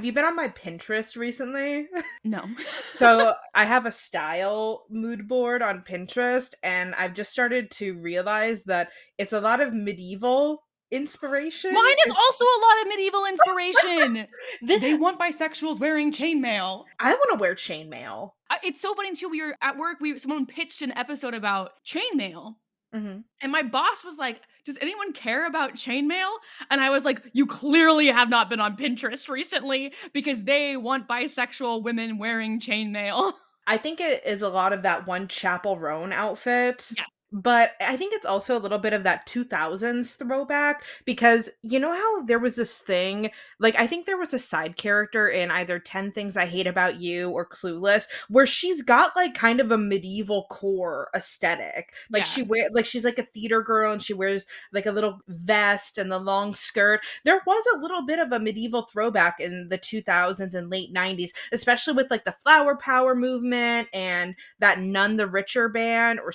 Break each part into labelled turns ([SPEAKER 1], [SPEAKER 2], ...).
[SPEAKER 1] have you been on my Pinterest recently?
[SPEAKER 2] No.
[SPEAKER 1] So I have a style mood board on Pinterest, and I've just started to realize that it's a lot of medieval inspiration.
[SPEAKER 2] Mine is also a lot of medieval inspiration.
[SPEAKER 1] Th-
[SPEAKER 2] They want bisexuals wearing chainmail.
[SPEAKER 1] I want to wear chainmail.
[SPEAKER 2] It's so funny too. We were at work. Someone pitched an episode about chainmail,
[SPEAKER 1] Hmm.
[SPEAKER 2] and my boss was like, "Does anyone care about chainmail?" And I was like, "You clearly have not been on Pinterest recently because they want bisexual women wearing chainmail."
[SPEAKER 1] I think it is a lot of that one Chapel Roan outfit.
[SPEAKER 2] Yes.
[SPEAKER 1] But I think it's also a little bit of that 2000s throwback because you know how there was this thing, like I think there was a side character in either 10 Things I Hate About You or Clueless where she's got like kind of a medieval core aesthetic. Like
[SPEAKER 2] Yeah.
[SPEAKER 1] she's like a theater girl and she wears like a little vest and the long skirt. There was a little bit of a medieval throwback in the 2000s and late 90s, especially with like the flower power movement and that None the Richer band or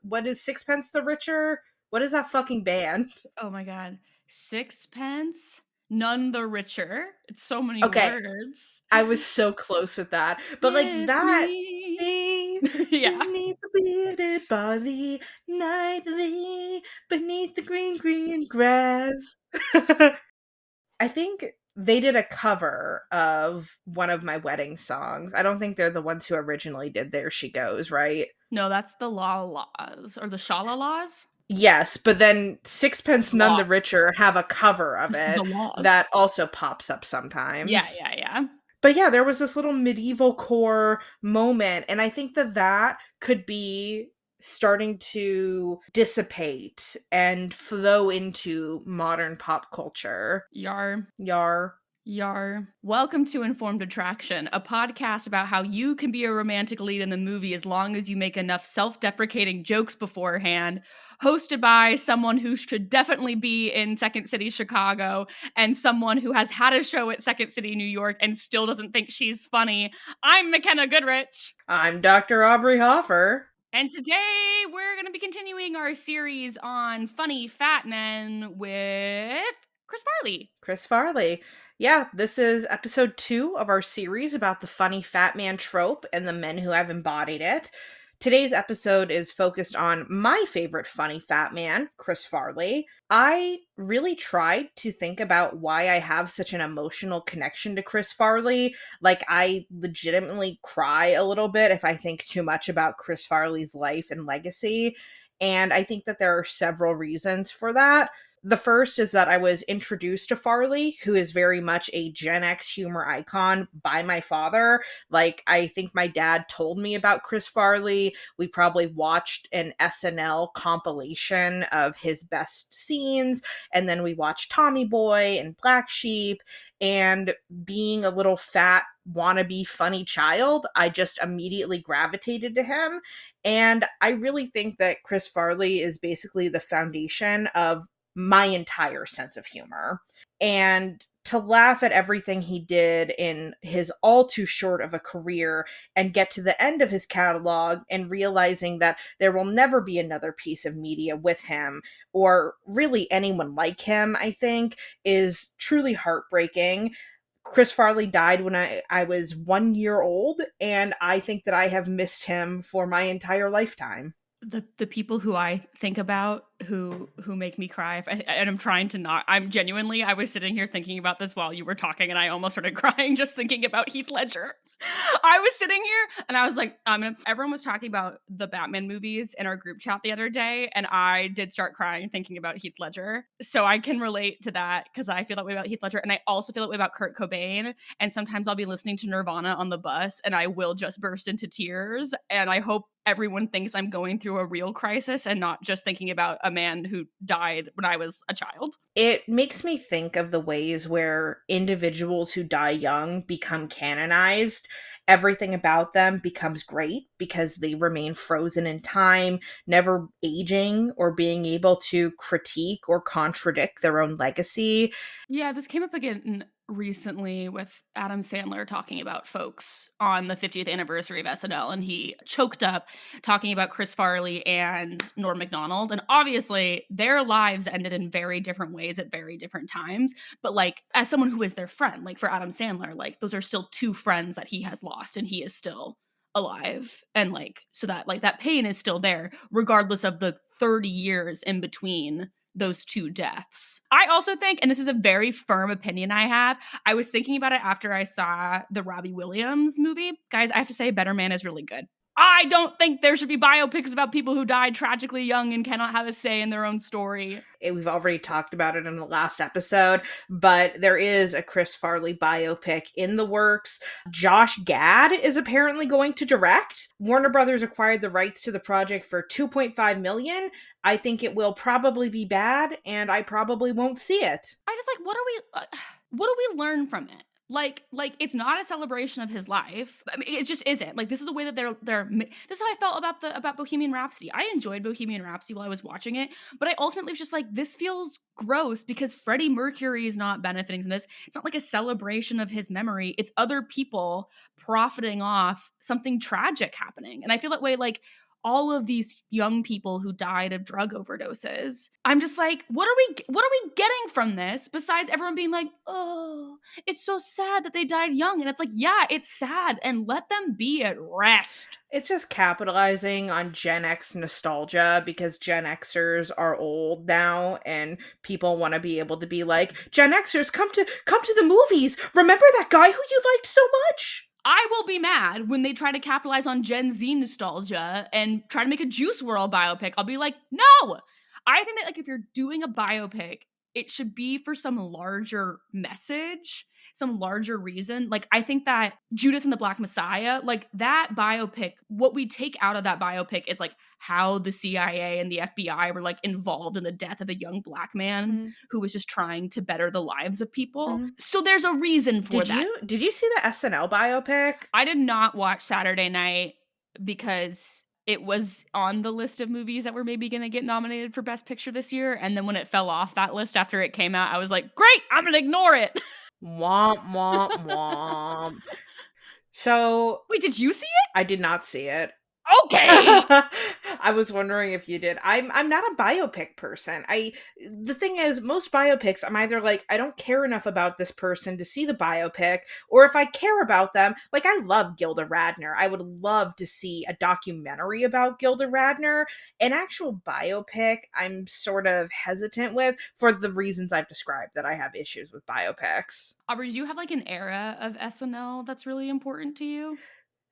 [SPEAKER 1] what is Sixpence the Richer? What is that fucking band?
[SPEAKER 2] Oh my god. Sixpence, none the richer. It's so many
[SPEAKER 1] Okay,
[SPEAKER 2] words.
[SPEAKER 1] I was so close with that. But like
[SPEAKER 2] Kiss
[SPEAKER 1] that
[SPEAKER 2] me.
[SPEAKER 1] "Be
[SPEAKER 2] Yeah.
[SPEAKER 1] beneath the bearded barley, nightly beneath the green, green grass." I think they did a cover of one of my wedding songs. I don't think they're the ones who originally did There She Goes, right?
[SPEAKER 2] No, that's the La Laws or the Shala-Laws?
[SPEAKER 1] Yes, but then Sixpence None the
[SPEAKER 2] Laws.
[SPEAKER 1] Richer have a cover of
[SPEAKER 2] The
[SPEAKER 1] it
[SPEAKER 2] Laws.
[SPEAKER 1] that also pops up
[SPEAKER 2] Yeah,
[SPEAKER 1] sometimes.
[SPEAKER 2] yeah, yeah.
[SPEAKER 1] But yeah, there was this little medieval core moment, and I think that that could be starting to dissipate and flow into modern pop culture.
[SPEAKER 2] Yar.
[SPEAKER 1] Yar.
[SPEAKER 2] Yar. Welcome to Informed Attraction, a podcast about how you can be a romantic lead in the movie as long as you make enough self-deprecating jokes beforehand. Hosted by someone who should definitely be in Second City, Chicago, and someone who has had a show at Second City, New York, and still doesn't think she's funny. I'm Mackenna Goodrich.
[SPEAKER 1] I'm Dr. Aubrey Hoffer.
[SPEAKER 2] And today we're going to be continuing our series on funny fat men with Chris Farley.
[SPEAKER 1] Chris Farley. Yeah, this is episode 2 of our series about the funny fat man trope and the men who have embodied it. Today's episode is focused on my favorite funny fat man, Chris Farley. I really tried to think about why I have such an emotional connection to Chris Farley. Like, I legitimately cry a little bit if I think too much about Chris Farley's life and legacy. And I think that there are several reasons for that. The first is that I was introduced to Farley, who is very much a Gen X humor icon, by my father. Like, I think my dad told me about Chris Farley. We probably watched an SNL compilation of his best scenes, and then we watched Tommy Boy and Black Sheep. And being a little fat, wannabe, funny child, I just immediately gravitated to him. And I really think that Chris Farley is basically the foundation of my entire sense of humor. And to laugh at everything he did in his all too short of a career and get to the end of his catalog and realizing that there will never be another piece of media with him or really anyone like him, I think, is truly heartbreaking. Chris Farley died when I was 1 year old, and I think that I have missed him for my entire lifetime.
[SPEAKER 2] The people who I think about who make me cry, and I'm trying to not. I'm genuinely. I was sitting here thinking about this while you were talking, and I almost started crying just thinking about Heath Ledger. I was sitting here, and I was like, everyone was talking about the Batman movies in our group chat the other day, and I did start crying thinking about Heath Ledger. So I can relate to that because I feel that way about Heath Ledger, and I also feel that way about Kurt Cobain. And sometimes I'll be listening to Nirvana on the bus, and I will just burst into tears. And I hope everyone thinks I'm going through a real crisis and not just thinking about a man who died when I was a child.
[SPEAKER 1] It makes me think of the ways where individuals who die young become canonized. everything about them becomes great because they remain frozen in time, never aging or being able to critique or contradict their own legacy.
[SPEAKER 2] Yeah, this came up again recently with Adam Sandler talking about folks on the 50th anniversary of SNL, and he choked up talking about Chris Farley and Norm Macdonald. And obviously, their lives ended in very different ways at very different times. But like, as someone who is their friend, like for Adam Sandler, like those are still two friends that he has lost, and he is still alive. And like, so that like that pain is still there, regardless of the 30 years in between those two deaths. I also think, and this is a very firm opinion I have, I was thinking about it after I saw the Robbie Williams movie. Guys, I have to say, Better Man is really good. I don't think there should be biopics about people who died tragically young and cannot have a say in their own story.
[SPEAKER 1] We've already talked about it in the last episode, but there is a Chris Farley biopic in the works. Josh Gad is apparently going to direct. Warner Brothers acquired the rights to the project for 2.5 million. I think it will probably be bad and I probably won't see it.
[SPEAKER 2] I just like, what do we learn from it? Like it's not a celebration of his life. I mean, it just isn't. Like this is the way that this is how I felt about Bohemian Rhapsody. I enjoyed Bohemian Rhapsody while I was watching it, but I ultimately was just like, this feels gross because Freddie Mercury is not benefiting from this. It's not like a celebration of his memory. It's other people profiting off something tragic happening. And I feel that way like all of these young people who died of drug overdoses. I'm just like, what are we getting from this besides everyone being like, "Oh, it's so sad that they died young." And it's like, yeah, it's sad and let them be at rest.
[SPEAKER 1] It's just capitalizing on Gen X nostalgia because Gen Xers are old now and people want to be able to be like, Gen Xers, come to the movies. Remember that guy who you liked so much?
[SPEAKER 2] I will be mad when they try to capitalize on Gen Z nostalgia and try to make a Juice World biopic. I'll be like, no. I think that like if you're doing a biopic, it should be for some larger message, some larger reason. Like I think that Judas and the Black Messiah, like that biopic, what we take out of that biopic is like how the CIA and the FBI were like involved in the death of a young black man
[SPEAKER 1] Mhm,
[SPEAKER 2] who was just trying to better the lives of people.
[SPEAKER 1] mhm.
[SPEAKER 2] So there's a reason for
[SPEAKER 1] Did
[SPEAKER 2] that.
[SPEAKER 1] you see the SNL biopic?
[SPEAKER 2] I did not watch Saturday Night because it was on the list of movies that were maybe gonna get nominated for Best Picture this year, and then when it fell off that list after it came out, I was like, "Great, I'm gonna ignore it."
[SPEAKER 1] Womp womp womp. So
[SPEAKER 2] Wait, did you see
[SPEAKER 1] I did not see it.
[SPEAKER 2] it? Okay.
[SPEAKER 1] I was wondering if you did. I'm not a biopic person. The thing is, most biopics, I'm either like, I don't care enough about this person to see the biopic, or if I care about them, like I love Gilda Radner. I would love to see a documentary about Gilda Radner. An actual biopic, I'm sort of hesitant with for the reasons I've described that I have issues with biopics.
[SPEAKER 2] Aubrey, do you have, like, an era of SNL that's really important to you?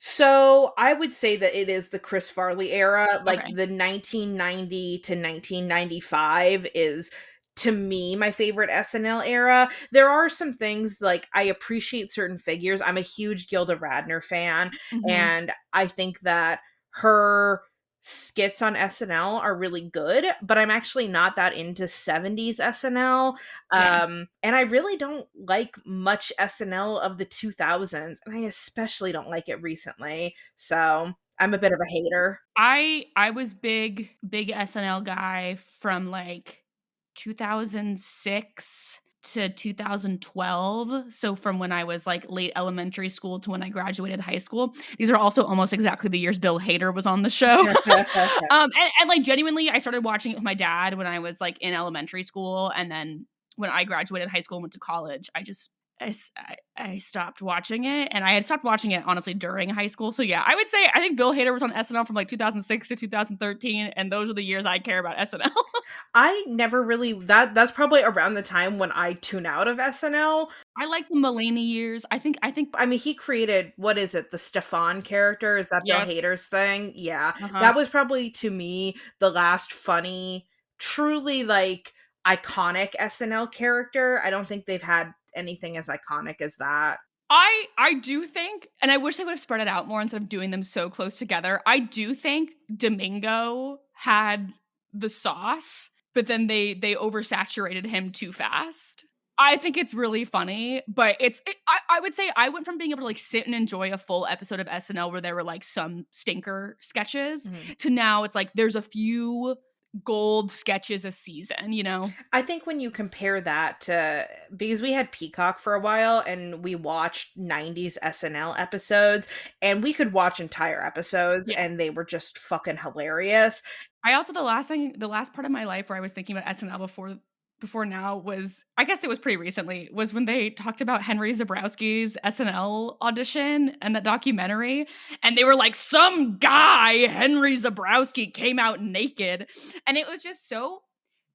[SPEAKER 1] So, I would say that it is the Chris Farley era, like,
[SPEAKER 2] Okay.
[SPEAKER 1] the 1990 to 1995 is, to me, my favorite SNL era. There are some things, like, I appreciate certain figures. I'm a huge Gilda Radner fan,
[SPEAKER 2] Mhm.
[SPEAKER 1] and I think that her skits on SNL are really good, but I'm actually not that into 70s SNL.
[SPEAKER 2] Yeah.
[SPEAKER 1] And I really don't like much SNL of the 2000s, and I especially don't like it recently. So I'm a bit of a hater.
[SPEAKER 2] I was big SNL guy from, like, 2006 to 2012, so from when I was, like, late elementary school to when I graduated high school. These are also almost exactly the years Bill Hader was on the show. Like, genuinely, I started watching it with my dad when I was, like, in elementary school, and then when I graduated high school and went to college, I stopped watching it, and I had stopped watching it, honestly, during high school, so, yeah, I would say I think Bill Hader was on SNL from, like, 2006 to 2013, and those are the years I care about SNL.
[SPEAKER 1] I never really that's probably around the time when I tune out of SNL.
[SPEAKER 2] I like the Mulaney years. I think
[SPEAKER 1] I mean, he created what is it? The Stefan character? Is that Bill
[SPEAKER 2] yes.
[SPEAKER 1] Hader's thing? Yeah.
[SPEAKER 2] Uh-huh.
[SPEAKER 1] That was probably to me the last funny, truly like iconic SNL character. I don't think they've had anything as iconic as that.
[SPEAKER 2] I do think, and I wish they would have spread it out more instead of doing them so close together. I do think Domingo had the sauce, but then they oversaturated him too fast. I think it's really funny, but I would say I went from being able to, like, sit and enjoy a full episode of SNL where there were, like, some stinker sketches
[SPEAKER 1] Mhm.
[SPEAKER 2] to now it's like there's a few gold sketches a season, you know?
[SPEAKER 1] I think when you compare that to, because we had Peacock for a while and we watched 90s SNL episodes, and we could watch entire episodes
[SPEAKER 2] Yeah.
[SPEAKER 1] and they were just fucking hilarious.
[SPEAKER 2] I also the last part of my life where I was thinking about SNL before now was I guess it was pretty recently, was when they talked about Henry Zebrowski's SNL audition and that documentary, and they were like, "Some guy, Henry Zebrowski, came out naked." And it was just so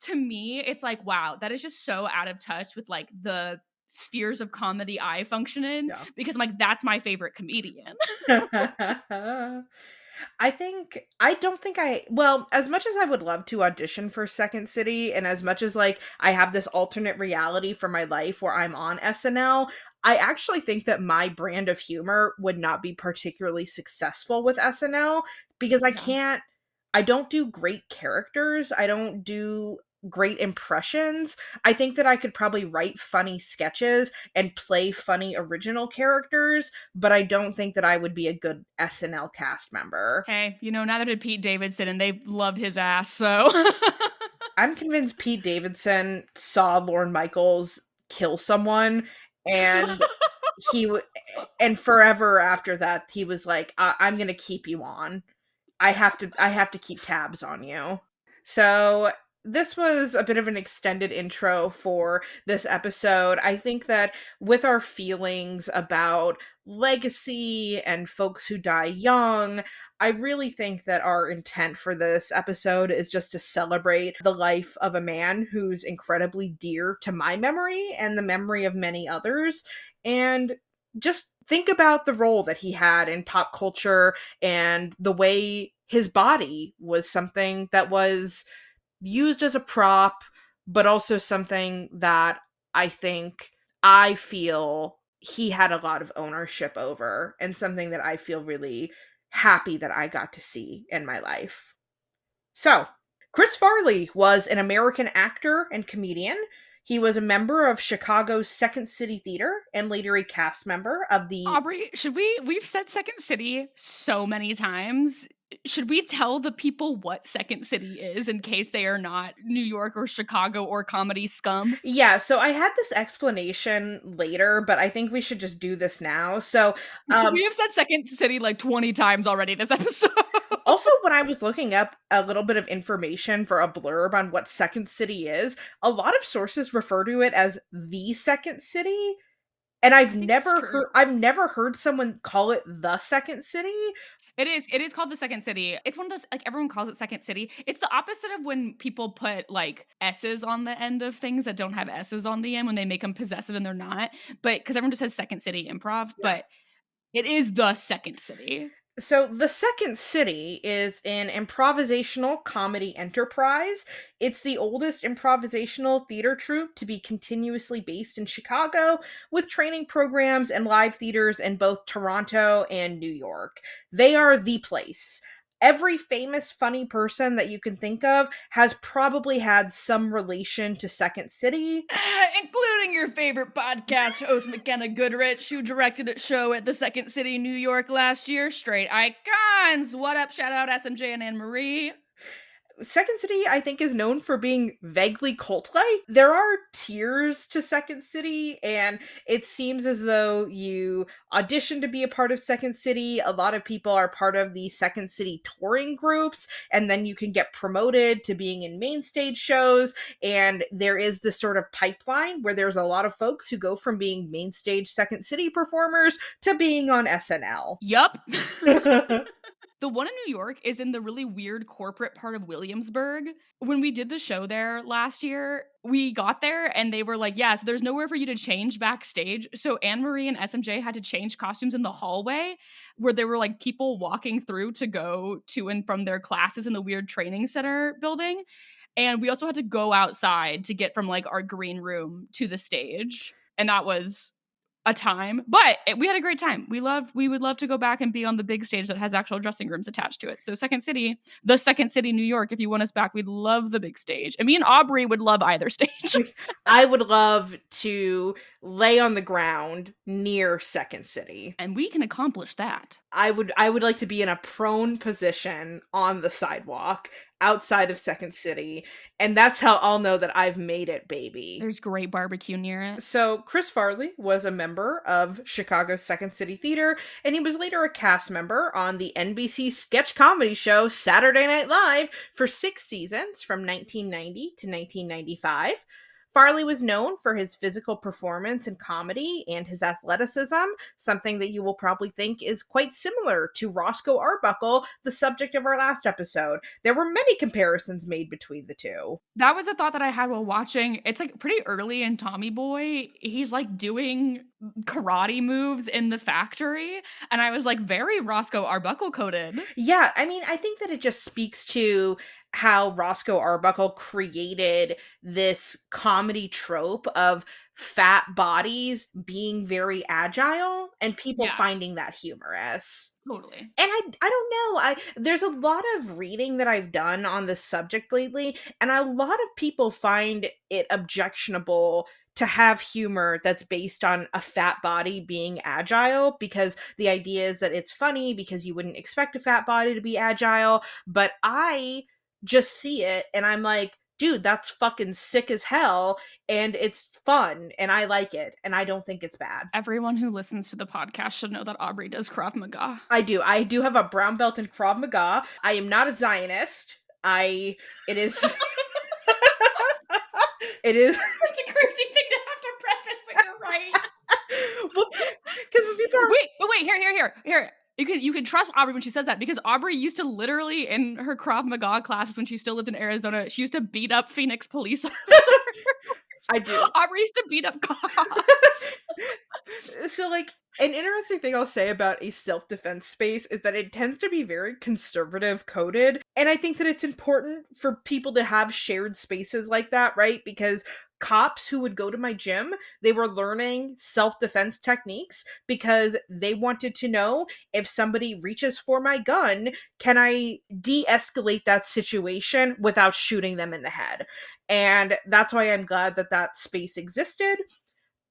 [SPEAKER 2] to me, it's like, wow, that is just so out of touch with, like, the spheres of comedy I function in
[SPEAKER 1] Yeah.
[SPEAKER 2] because I'm like, that's my favorite comedian.
[SPEAKER 1] I don't think well, as much as I would love to audition for Second City, and as much as like I have this alternate reality for my life where I'm on SNL, I actually think that my brand of humor would not be particularly successful with SNL because
[SPEAKER 2] Yeah.
[SPEAKER 1] I don't do great characters. I don't do great impressions. I think that I could probably write funny sketches and play funny original characters, but I don't think that I would be a good SNL cast member.
[SPEAKER 2] Hey, neither did Pete Davidson, and they loved his ass, so
[SPEAKER 1] I'm convinced Pete Davidson saw Lorne Michaels kill someone, and he w- and forever after that he was like, I'm going to keep you on. I have to keep tabs on you." So, this was a bit of an extended intro for this episode. I think that with our feelings about legacy and folks who die young, I really think that our intent for this episode is just to celebrate the life of a man who's incredibly dear to my memory and the memory of many others, and just think about the role that he had in pop culture and the way his body was something that was used as a prop, but also something that I feel he had a lot of ownership over, and something that I feel really happy that I got to see in my life. So, Chris Farley was an American actor and comedian. He was a member of Chicago's Second City Theater and later a cast member of the.
[SPEAKER 2] Aubrey, we've said Second City so many times. Should we tell the people what Second City is in case they are not New York or Chicago or comedy scum?
[SPEAKER 1] Yeah, so I had this explanation later, but I think we should just do this now. So, um,
[SPEAKER 2] We have said Second City like 20 times already this episode.
[SPEAKER 1] also, when I was looking up a little bit of information for a blurb on what Second City is, a lot of sources refer to it as the Second City, and
[SPEAKER 2] I think it's true.
[SPEAKER 1] I've never heard someone call it the Second City.
[SPEAKER 2] It is called the Second City. It's one of those like everyone calls it Second City. It's the opposite of when people put like S's on the end of things that don't have S's on the end when they make them possessive and they're not. But because everyone just says Second City Improv,
[SPEAKER 1] Yeah.
[SPEAKER 2] but it is the Second City.
[SPEAKER 1] So, the Second City is an improvisational comedy enterprise. It's the oldest improvisational theater troupe to be continuously based in Chicago, with training programs and live theaters in both Toronto and New York. They are the place. Every famous funny person that you can think of has probably had some relation to Second City.
[SPEAKER 2] Including your favorite podcast host, Mackenna Goodrich, who directed a show at the Second City, New York last year. Straight icons. What up? Shout out SMJ and Anne Marie.
[SPEAKER 1] Second City, I think, is known for being vaguely cult like. There are tiers to Second City, and it seems as though you audition to be a part of Second City. A lot of people are part of the Second City touring groups, and then you can get promoted to being in main stage shows. And there is this sort of pipeline where there's a lot of folks who go from being main stage Second City performers to being on SNL.
[SPEAKER 2] Yup. The one in New York is in the really weird corporate part of Williamsburg. When we did the show there last year, we got there and they were like, "Yeah, so there's nowhere for you to change backstage." So Anne Marie and SMJ had to change costumes in the hallway where there were like people walking through to go to and from their classes in the weird training center building. And we also had to go outside to get from like our green room to the stage. And that was a time, but we had a great time. We would love to go back and be on the big stage that has actual dressing rooms attached to it. So Second City, the Second City, New York, if you want us back, we'd love the big stage. And me and Aubrey would love either stage.
[SPEAKER 1] I would love to lay on the ground near Second City.
[SPEAKER 2] And we can accomplish that.
[SPEAKER 1] I would like to be in a prone position on the sidewalk outside of Second City, and that's how I'll know that I've made it, baby.
[SPEAKER 2] There's great barbecue near it.
[SPEAKER 1] So, Chris Farley was a member of Chicago's Second City Theater, and he was later a cast member on the NBC sketch comedy show Saturday Night Live for 6 seasons from 1990 to 1995. Farley was known for his physical performance in comedy and his athleticism, something that you will probably think is quite similar to Roscoe Arbuckle, the subject of our last episode. There were many comparisons made between the two.
[SPEAKER 2] That was a thought that I had while watching. It's like pretty early in Tommy Boy. He's like doing karate moves in the factory. And I was like, very Roscoe Arbuckle coded.
[SPEAKER 1] Yeah, I mean, I think that it just speaks to how Roscoe Arbuckle created this comedy trope of fat bodies being very agile and people
[SPEAKER 2] Yeah,
[SPEAKER 1] finding that humorous.
[SPEAKER 2] totally.
[SPEAKER 1] And I don't know, there's a lot of reading that I've done on this subject lately, and a lot of people find it objectionable to have humor that's based on a fat body being agile, because the idea is that it's funny because you wouldn't expect a fat body to be agile, but I just see it and I'm like, dude, that's fucking sick as hell, and it's fun and I like it and I don't think it's bad.
[SPEAKER 2] Everyone who listens to the podcast should know that Aubrey does Krav Maga.
[SPEAKER 1] I do. I do have a brown belt in Krav Maga. I am not a Zionist. It is, it is,
[SPEAKER 2] It's a crazy thing to have to preface, but you're right.
[SPEAKER 1] well, because when people are,
[SPEAKER 2] Wait, here. You can trust Aubrey when she says that, because Aubrey used to literally, in her Krav Maga classes when she still lived in Arizona, she used to beat up Phoenix police officers.
[SPEAKER 1] I do.
[SPEAKER 2] Aubrey used to beat up cops.
[SPEAKER 1] So, like, an interesting thing I'll say about a self-defense space is that it tends to be very conservative coded. And I think that it's important for people to have shared spaces like that, right? Because cops who would go to my gym, they were learning self-defense techniques because they wanted to know, if somebody reaches for my gun, can I de-escalate that situation without shooting them in the head? And that's why I'm glad that that space existed.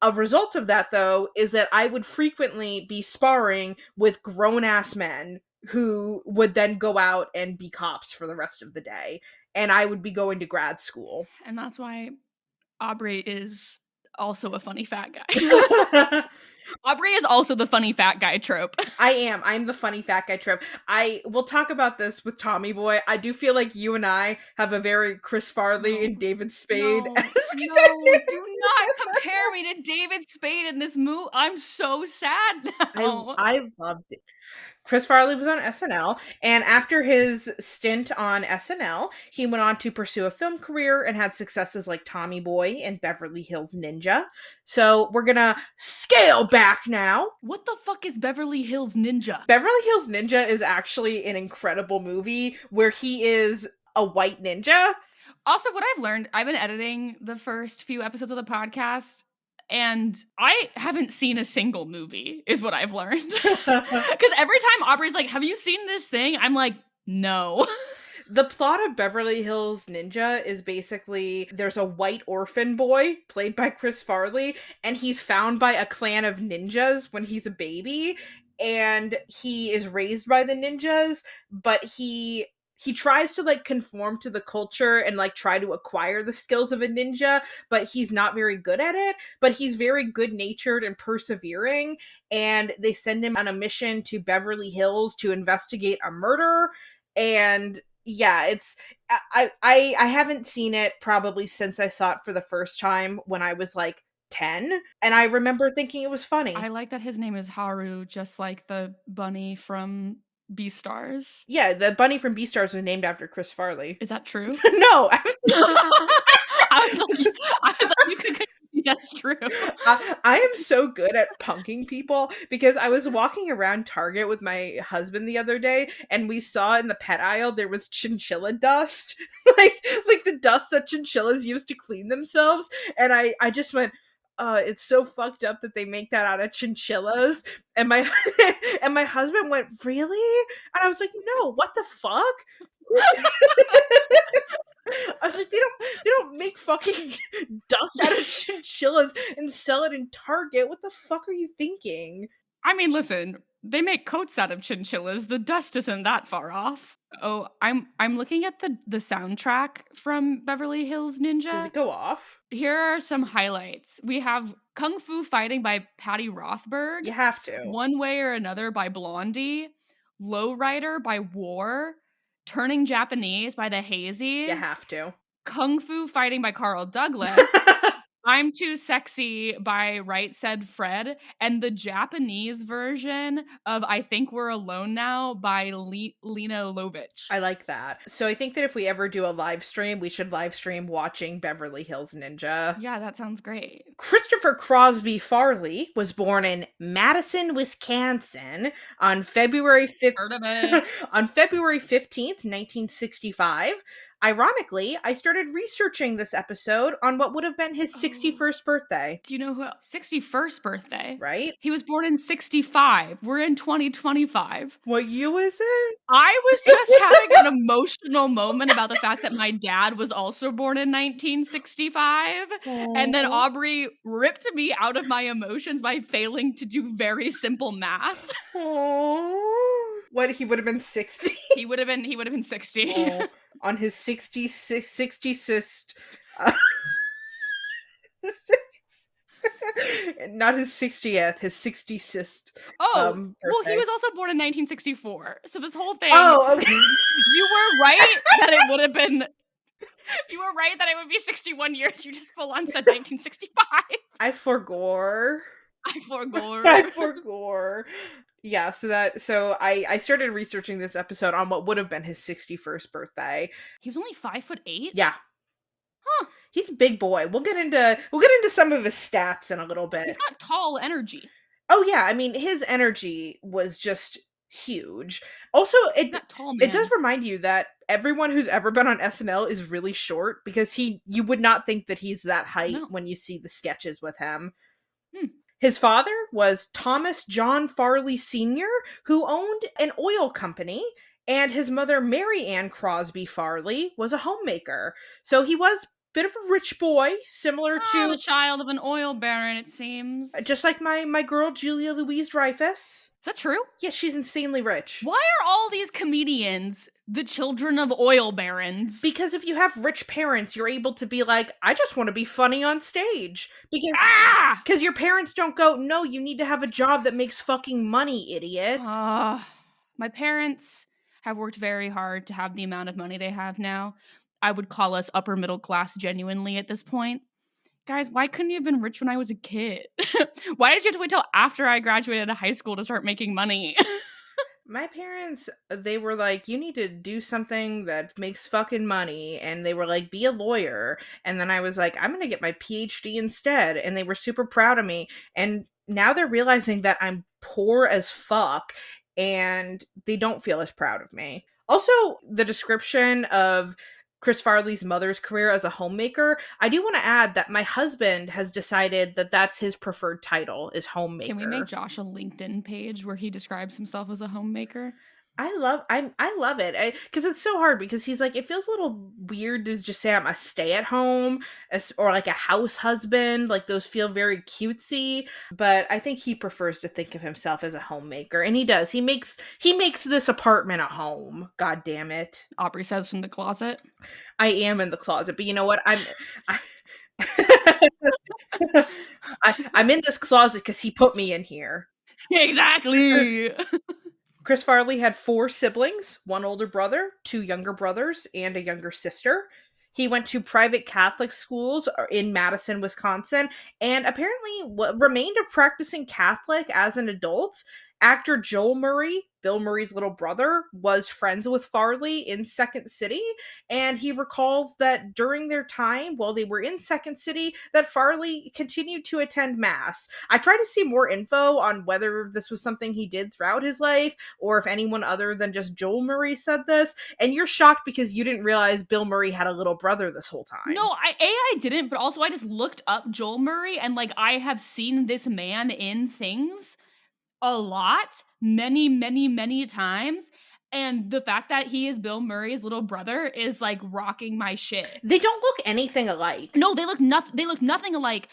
[SPEAKER 1] A result of that, though, is that I would frequently be sparring with grown ass men who would then go out and be cops for the rest of the day. And I would be going to grad school.
[SPEAKER 2] And that's why Aubrey is also a funny fat guy. Aubrey is also the funny fat guy trope.
[SPEAKER 1] I am. I'm the funny fat guy trope. I will talk about this with Tommy Boy. I do feel like you and I have a very Chris Farley and David Spade.
[SPEAKER 2] No, do not compare me to David Spade in this movie. I'm so sad now.
[SPEAKER 1] I loved it. Chris Farley was on SNL, and after his stint on SNL, he went on to pursue a film career and had successes like Tommy Boy and Beverly Hills Ninja. So we're gonna scale back now.
[SPEAKER 2] What the fuck is Beverly Hills Ninja?
[SPEAKER 1] Beverly Hills Ninja is actually an incredible movie where he is a white ninja.
[SPEAKER 2] Also, what I've learned, I've been editing the first few episodes of the podcast, and I haven't seen a single movie, is what I've learned. Because every time Aubrey's like, have you seen this thing? I'm like, no.
[SPEAKER 1] The plot of Beverly Hills Ninja is basically there's a white orphan boy played by Chris Farley, and he's found by a clan of ninjas when he's a baby, and he is raised by the ninjas, but he tries to like conform to the culture and like try to acquire the skills of a ninja, but he's not very good at it, but he's very good-natured and persevering, and they send him on a mission to Beverly Hills to investigate a murder. And yeah, it's I haven't seen it probably since I saw it for the first time when I was like 10, and I remember thinking it was funny.
[SPEAKER 2] I like that his name is Haru, just like the bunny from Beastars.
[SPEAKER 1] Yeah, the bunny from Beastars was named after Chris Farley.
[SPEAKER 2] Is that true?
[SPEAKER 1] No, absolutely.
[SPEAKER 2] I was like, you could. That's true.
[SPEAKER 1] I am so good at punking people because I was walking around Target with my husband the other day, and we saw in the pet aisle there was chinchilla dust, like the dust that chinchillas use to clean themselves, and I just went, It's so fucked up that they make that out of chinchillas. And my and my husband went, "Really?" And I was like, "No, what the fuck?" I was like, they don't make fucking dust out of chinchillas and sell it in Target. What the fuck are you thinking?
[SPEAKER 2] I mean, listen, they make coats out of chinchillas. The dust isn't that far off. Oh, I'm looking at the soundtrack from Beverly Hills
[SPEAKER 1] Does
[SPEAKER 2] Ninja.
[SPEAKER 1] it go off?
[SPEAKER 2] Here are some highlights. We have Kung Fu Fighting by Patty Rothberg,
[SPEAKER 1] You have to.
[SPEAKER 2] One Way or Another by Blondie, Lowrider by War, Turning Japanese by the
[SPEAKER 1] You
[SPEAKER 2] Hazies,
[SPEAKER 1] have to.
[SPEAKER 2] Kung Fu Fighting by Carl Douglas, I'm Too Sexy by Right Said Fred, and the Japanese version of I Think We're Alone Now by Lena Lovitch.
[SPEAKER 1] I like that. So I think that if we ever do a live stream, we should live stream watching Beverly Hills Ninja.
[SPEAKER 2] Yeah, that sounds great.
[SPEAKER 1] Christopher Crosby Farley was born in Madison, Wisconsin on February 5th
[SPEAKER 2] Heard of it.
[SPEAKER 1] on February 15th, 1965. Ironically, I started researching this episode on what would have been his
[SPEAKER 2] Oh.
[SPEAKER 1] 61st birthday,
[SPEAKER 2] Do you know who else? 61st birthday.
[SPEAKER 1] right?
[SPEAKER 2] He was born in 65. We're in 2025.
[SPEAKER 1] What year is it?
[SPEAKER 2] I was just having an emotional moment about the fact that my dad was also born in 1965, and then
[SPEAKER 1] Aw.
[SPEAKER 2] Aubrey ripped me out of my emotions by failing to do very simple math.
[SPEAKER 1] Aw. What, he would have been 60?
[SPEAKER 2] He would have been 60.
[SPEAKER 1] Oh, on his 66th uh, not his 60th, his 66th
[SPEAKER 2] Oh, well, he
[SPEAKER 1] birthday.
[SPEAKER 2] was also born in 1964. So this whole thing,
[SPEAKER 1] Oh, okay.
[SPEAKER 2] you were right that it would have been you were right that it would be 61 years. You just full on said 1965.
[SPEAKER 1] I forgore.
[SPEAKER 2] I forgore.
[SPEAKER 1] I forgore. Yeah, so I started researching this episode on what would have been his 61st birthday.
[SPEAKER 2] He was only 5'8"?
[SPEAKER 1] Yeah.
[SPEAKER 2] Huh.
[SPEAKER 1] He's a big boy. We'll get into some of his stats in a little
[SPEAKER 2] He's
[SPEAKER 1] bit.
[SPEAKER 2] got tall energy.
[SPEAKER 1] Oh yeah, I mean his energy was just huge. Also,
[SPEAKER 2] He's
[SPEAKER 1] it
[SPEAKER 2] got tall
[SPEAKER 1] it does
[SPEAKER 2] man.
[SPEAKER 1] remind you that everyone who's ever been on SNL is really short because you would not think that he's that height
[SPEAKER 2] No.
[SPEAKER 1] when you see the sketches with him.
[SPEAKER 2] Hmm.
[SPEAKER 1] His father was Thomas John Farley Sr., who owned an oil company, and his mother, Mary Ann Crosby Farley, was a homemaker. So he was a bit of a rich boy, similar
[SPEAKER 2] Ah,
[SPEAKER 1] to
[SPEAKER 2] the child of an oil baron, it seems. Is
[SPEAKER 1] just like my girl Julia Louise Dreyfus.
[SPEAKER 2] that true?
[SPEAKER 1] Yeah, she's insanely rich.
[SPEAKER 2] Why are all these comedians the children of oil barons?
[SPEAKER 1] Because if you have rich parents, you're able to be like, I just want to be funny on stage.
[SPEAKER 2] Ah!
[SPEAKER 1] Because your parents don't go, no, you need to have a job that makes fucking money, idiot.
[SPEAKER 2] My parents have worked very hard to have the amount of money they have now. I would call us upper middle class genuinely at this point. Guys, why couldn't you have been rich when I was a kid? Why did you have to wait till after I graduated high school to start making money?
[SPEAKER 1] My parents, they were like, you need to do something that makes fucking money. And they were like, be a lawyer. And then I was like, I'm going to get my PhD instead. And they were super proud of me. And now they're realizing that I'm poor as fuck and they don't feel as proud of me. Also, the description of Chris Farley's mother's career as a homemaker, I do want to add that my husband has decided that that's his preferred title is homemaker.
[SPEAKER 2] Can we make Josh a LinkedIn page where he describes himself as a homemaker?
[SPEAKER 1] I love it because it's so hard because he's like it feels a little weird to just say I'm a stay at home or like a house husband, like those feel very cutesy, but I think he prefers to think of himself as a homemaker, and he does. He makes this apartment a home. God damn it.
[SPEAKER 2] Aubrey says from the closet.
[SPEAKER 1] I am in the closet, but you know what? I, I'm in this closet because he put me in here.
[SPEAKER 2] Exactly.
[SPEAKER 1] Chris Farley had 4 siblings, 1 older brother, 2 younger brothers, and a younger sister. He went to private Catholic schools in Madison, Wisconsin, and apparently remained a practicing Catholic as an adult. Actor Joel Murray, Bill Murray's little brother, was friends with Farley in Second City, and he recalls that during their time while they were in Second City, that Farley continued to attend mass. I tried to see more info on whether this was something he did throughout his life or if anyone other than just Joel Murray said this, and you're shocked because you didn't realize Bill Murray had a little brother this whole
[SPEAKER 2] No,
[SPEAKER 1] time.
[SPEAKER 2] I didn't, but also I just looked up Joel Murray and, like, I have seen this man in things a lot, many, many, many times, and the fact that he is Bill Murray's little brother is, like, rocking my shit.
[SPEAKER 1] They don't look anything alike.
[SPEAKER 2] No, they look nothing alike,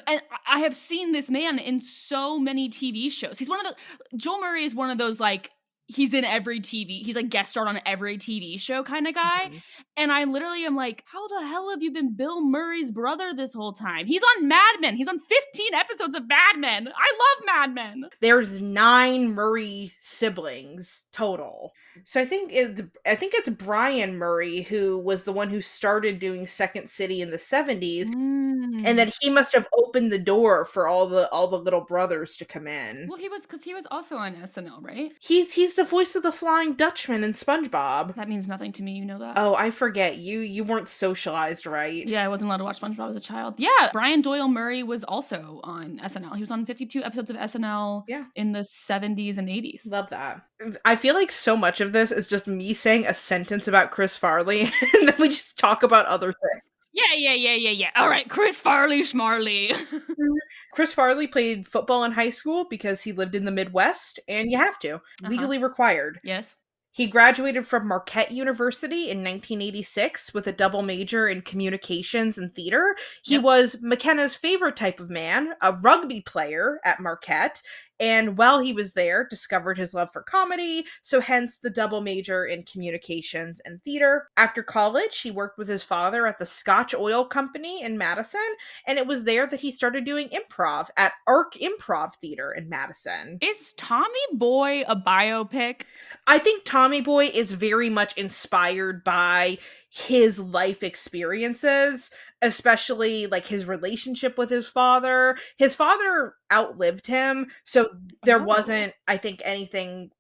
[SPEAKER 2] and I have seen this man in so many TV shows. He's one of the Joel Murray is one of those, like, he's in every he's, like, guest starred on every TV show kinda guy,
[SPEAKER 1] Mhm.
[SPEAKER 2] and I literally am like, "How the hell have you been Bill Murray's brother this whole time?" He's on Mad Men, he's on 15 episodes of Mad Men. I love Mad Men.
[SPEAKER 1] There's 9 Murray siblings total. So I think it's Brian Murray who was the one who started doing Second City in the 70s, and
[SPEAKER 2] Mm.
[SPEAKER 1] then he must have opened the door for all the little brothers to come in.
[SPEAKER 2] Well, because he was also on SNL, right?
[SPEAKER 1] He's the voice of the Flying Dutchman in SpongeBob.
[SPEAKER 2] That means nothing to me, you know that?
[SPEAKER 1] Oh, I forget. You weren't socialized right.
[SPEAKER 2] Yeah, I wasn't allowed to watch SpongeBob as a child. Yeah, Brian Doyle Murray was also on SNL. He was on 52 episodes of SNL
[SPEAKER 1] Yeah.
[SPEAKER 2] in the 70s and 80s.
[SPEAKER 1] Love that. I feel like so much of this is just me saying a sentence about Chris Farley, and then we just talk about other things.
[SPEAKER 2] Yeah. All right, Chris Farley Schmarley.
[SPEAKER 1] Mhm. Chris Farley played football in high school because he lived in the Midwest, and you have to,
[SPEAKER 2] Uh-huh.
[SPEAKER 1] legally required.
[SPEAKER 2] Yes.
[SPEAKER 1] He graduated from Marquette University in 1986 with a double major in communications and theater. He
[SPEAKER 2] Yep.
[SPEAKER 1] was McKenna's favorite type of man, a rugby player at Marquette, and while he was there, discovered his love for comedy, so hence the double major in communications and theater. After college, he worked with his father at the Scotch Oil Company in Madison, and it was there that he started doing improv at Arc Improv Theater in Madison.
[SPEAKER 2] Is Tommy Boy a biopic?
[SPEAKER 1] I think Tommy Boy is very much inspired by his life experiences, especially like his relationship with his father. His father outlived him, so there
[SPEAKER 2] Oh.
[SPEAKER 1] wasn't, I think, anything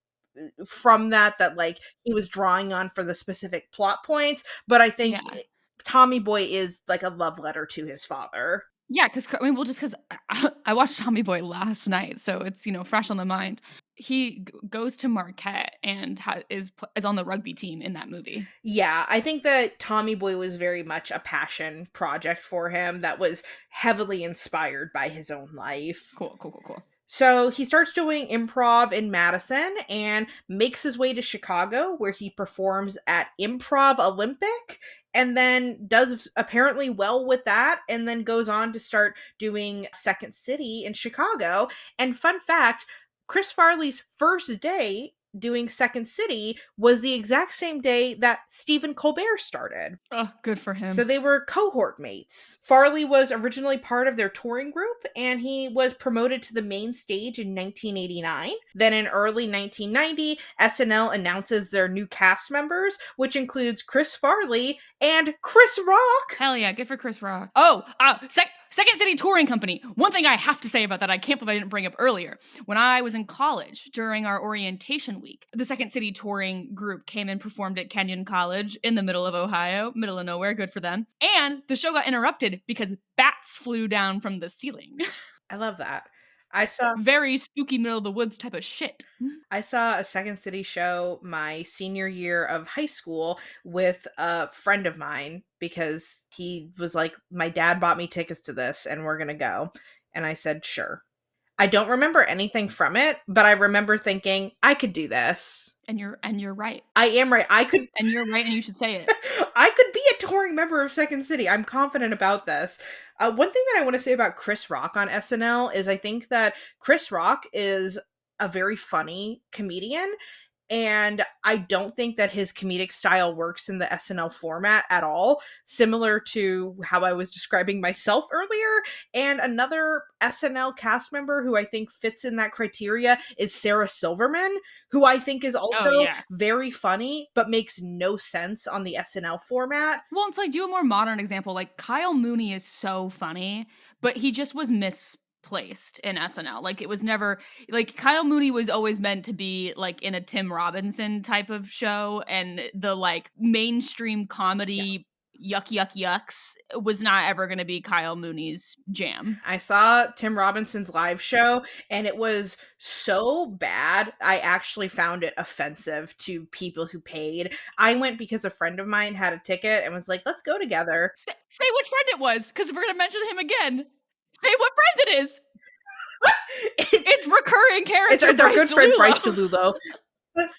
[SPEAKER 1] from that like he was drawing on for the specific plot points, but I think
[SPEAKER 2] Yeah.
[SPEAKER 1] Tommy Boy is like a love letter to his father.
[SPEAKER 2] Yeah, because I mean, well, just because I watched Tommy Boy last night, so it's, fresh on the mind. He goes to Marquette and is on the rugby team in that movie.
[SPEAKER 1] Yeah, I think that Tommy Boy was very much a passion project for him that was heavily inspired by his own life.
[SPEAKER 2] Cool.
[SPEAKER 1] So he starts doing improv in Madison and makes his way to Chicago, where he performs at Improv Olympic and then does apparently well with that, and then goes on to start doing Second City in Chicago. And fun fact, Chris Farley's first day doing Second City was the exact same day that Stephen Colbert started.
[SPEAKER 2] Oh, good for
[SPEAKER 1] So
[SPEAKER 2] him.
[SPEAKER 1] they were cohort mates. Farley was originally part of their touring group, and he was promoted to the main stage in 1989. Then in early 1990, SNL announces their new cast members, which includes Chris Farley and Chris Rock.
[SPEAKER 2] Hell yeah, good for Chris Rock. Oh, Second City Touring Company. One thing I have to say about that, I can't believe I didn't bring up earlier. When I was in college during our orientation week, the Second City Touring group came and performed at Kenyon College in the middle of Ohio, middle of nowhere, good for them. And the show got interrupted because bats flew down from the ceiling.
[SPEAKER 1] I love that. I saw
[SPEAKER 2] Very spooky middle of the woods type of shit.
[SPEAKER 1] I saw a Second City show my senior year of high school with a friend of mine because he was like, my dad bought me tickets to this and we're going to go. And I said, sure. I don't remember anything from it, but I remember thinking, I could do this.
[SPEAKER 2] And you're right.
[SPEAKER 1] I am right.
[SPEAKER 2] And you're right, and you should say it.
[SPEAKER 1] I could be a touring member of Second City. I'm confident about this. One thing that I want to say about Chris Rock on SNL is I think that Chris Rock is a very funny comedian, and I don't think that his comedic style works in the SNL format at all, similar to how I was describing myself earlier. And another SNL cast member who I think fits in that criteria is Sarah Silverman, who I think is
[SPEAKER 2] Oh
[SPEAKER 1] also
[SPEAKER 2] yeah.
[SPEAKER 1] very funny but makes no sense on the SNL format.
[SPEAKER 2] Well, it's like do a more modern example. Like Kyle Mooney is so funny, but he just was misplaced. misplaced in SNL. Like, it was never like, Kyle Mooney was always meant to be, like, in a Tim Robinson type of show, and the, like, mainstream
[SPEAKER 1] Yeah.
[SPEAKER 2] comedy yucks was not ever gonna be Kyle Mooney's jam.
[SPEAKER 1] I saw Tim Robinson's live show and it was so bad. I actually found it offensive to people who paid. I went because a friend of mine had a ticket and was like, "Let's go together."
[SPEAKER 2] Say which friend it was, because 'cause we're gonna mention him again. Say what friend it is.
[SPEAKER 1] it's
[SPEAKER 2] It's recurring character
[SPEAKER 1] it's our
[SPEAKER 2] Bryce
[SPEAKER 1] good friend Bryce
[SPEAKER 2] DeLulo.
[SPEAKER 1] DeLulo.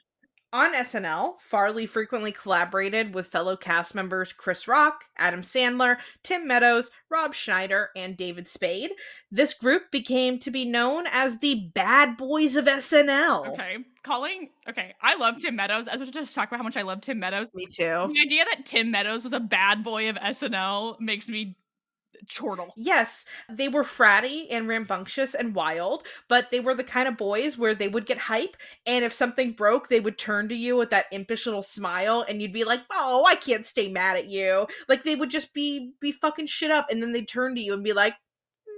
[SPEAKER 1] On SNL, Farley frequently collaborated with fellow cast members Chris Rock, Adam Sandler, Tim Meadows, Rob Schneider, and David Spade. This group became to be known as the Bad Boys of SNL.
[SPEAKER 2] Okay, I love Tim Meadows. I was just talk about how much I love Tim Meadows.
[SPEAKER 1] Me too.
[SPEAKER 2] The idea that Tim Meadows was a bad boy of SNL makes me chortle.
[SPEAKER 1] Yes, they were fratty and rambunctious and wild, but they were the kind of boys where they would get hype, and if something broke, they would turn to you with that impish little smile, and you'd be like, "Oh, I can't stay mad at you." Like they would just be fucking shit up, and then they'd turn to you and be like,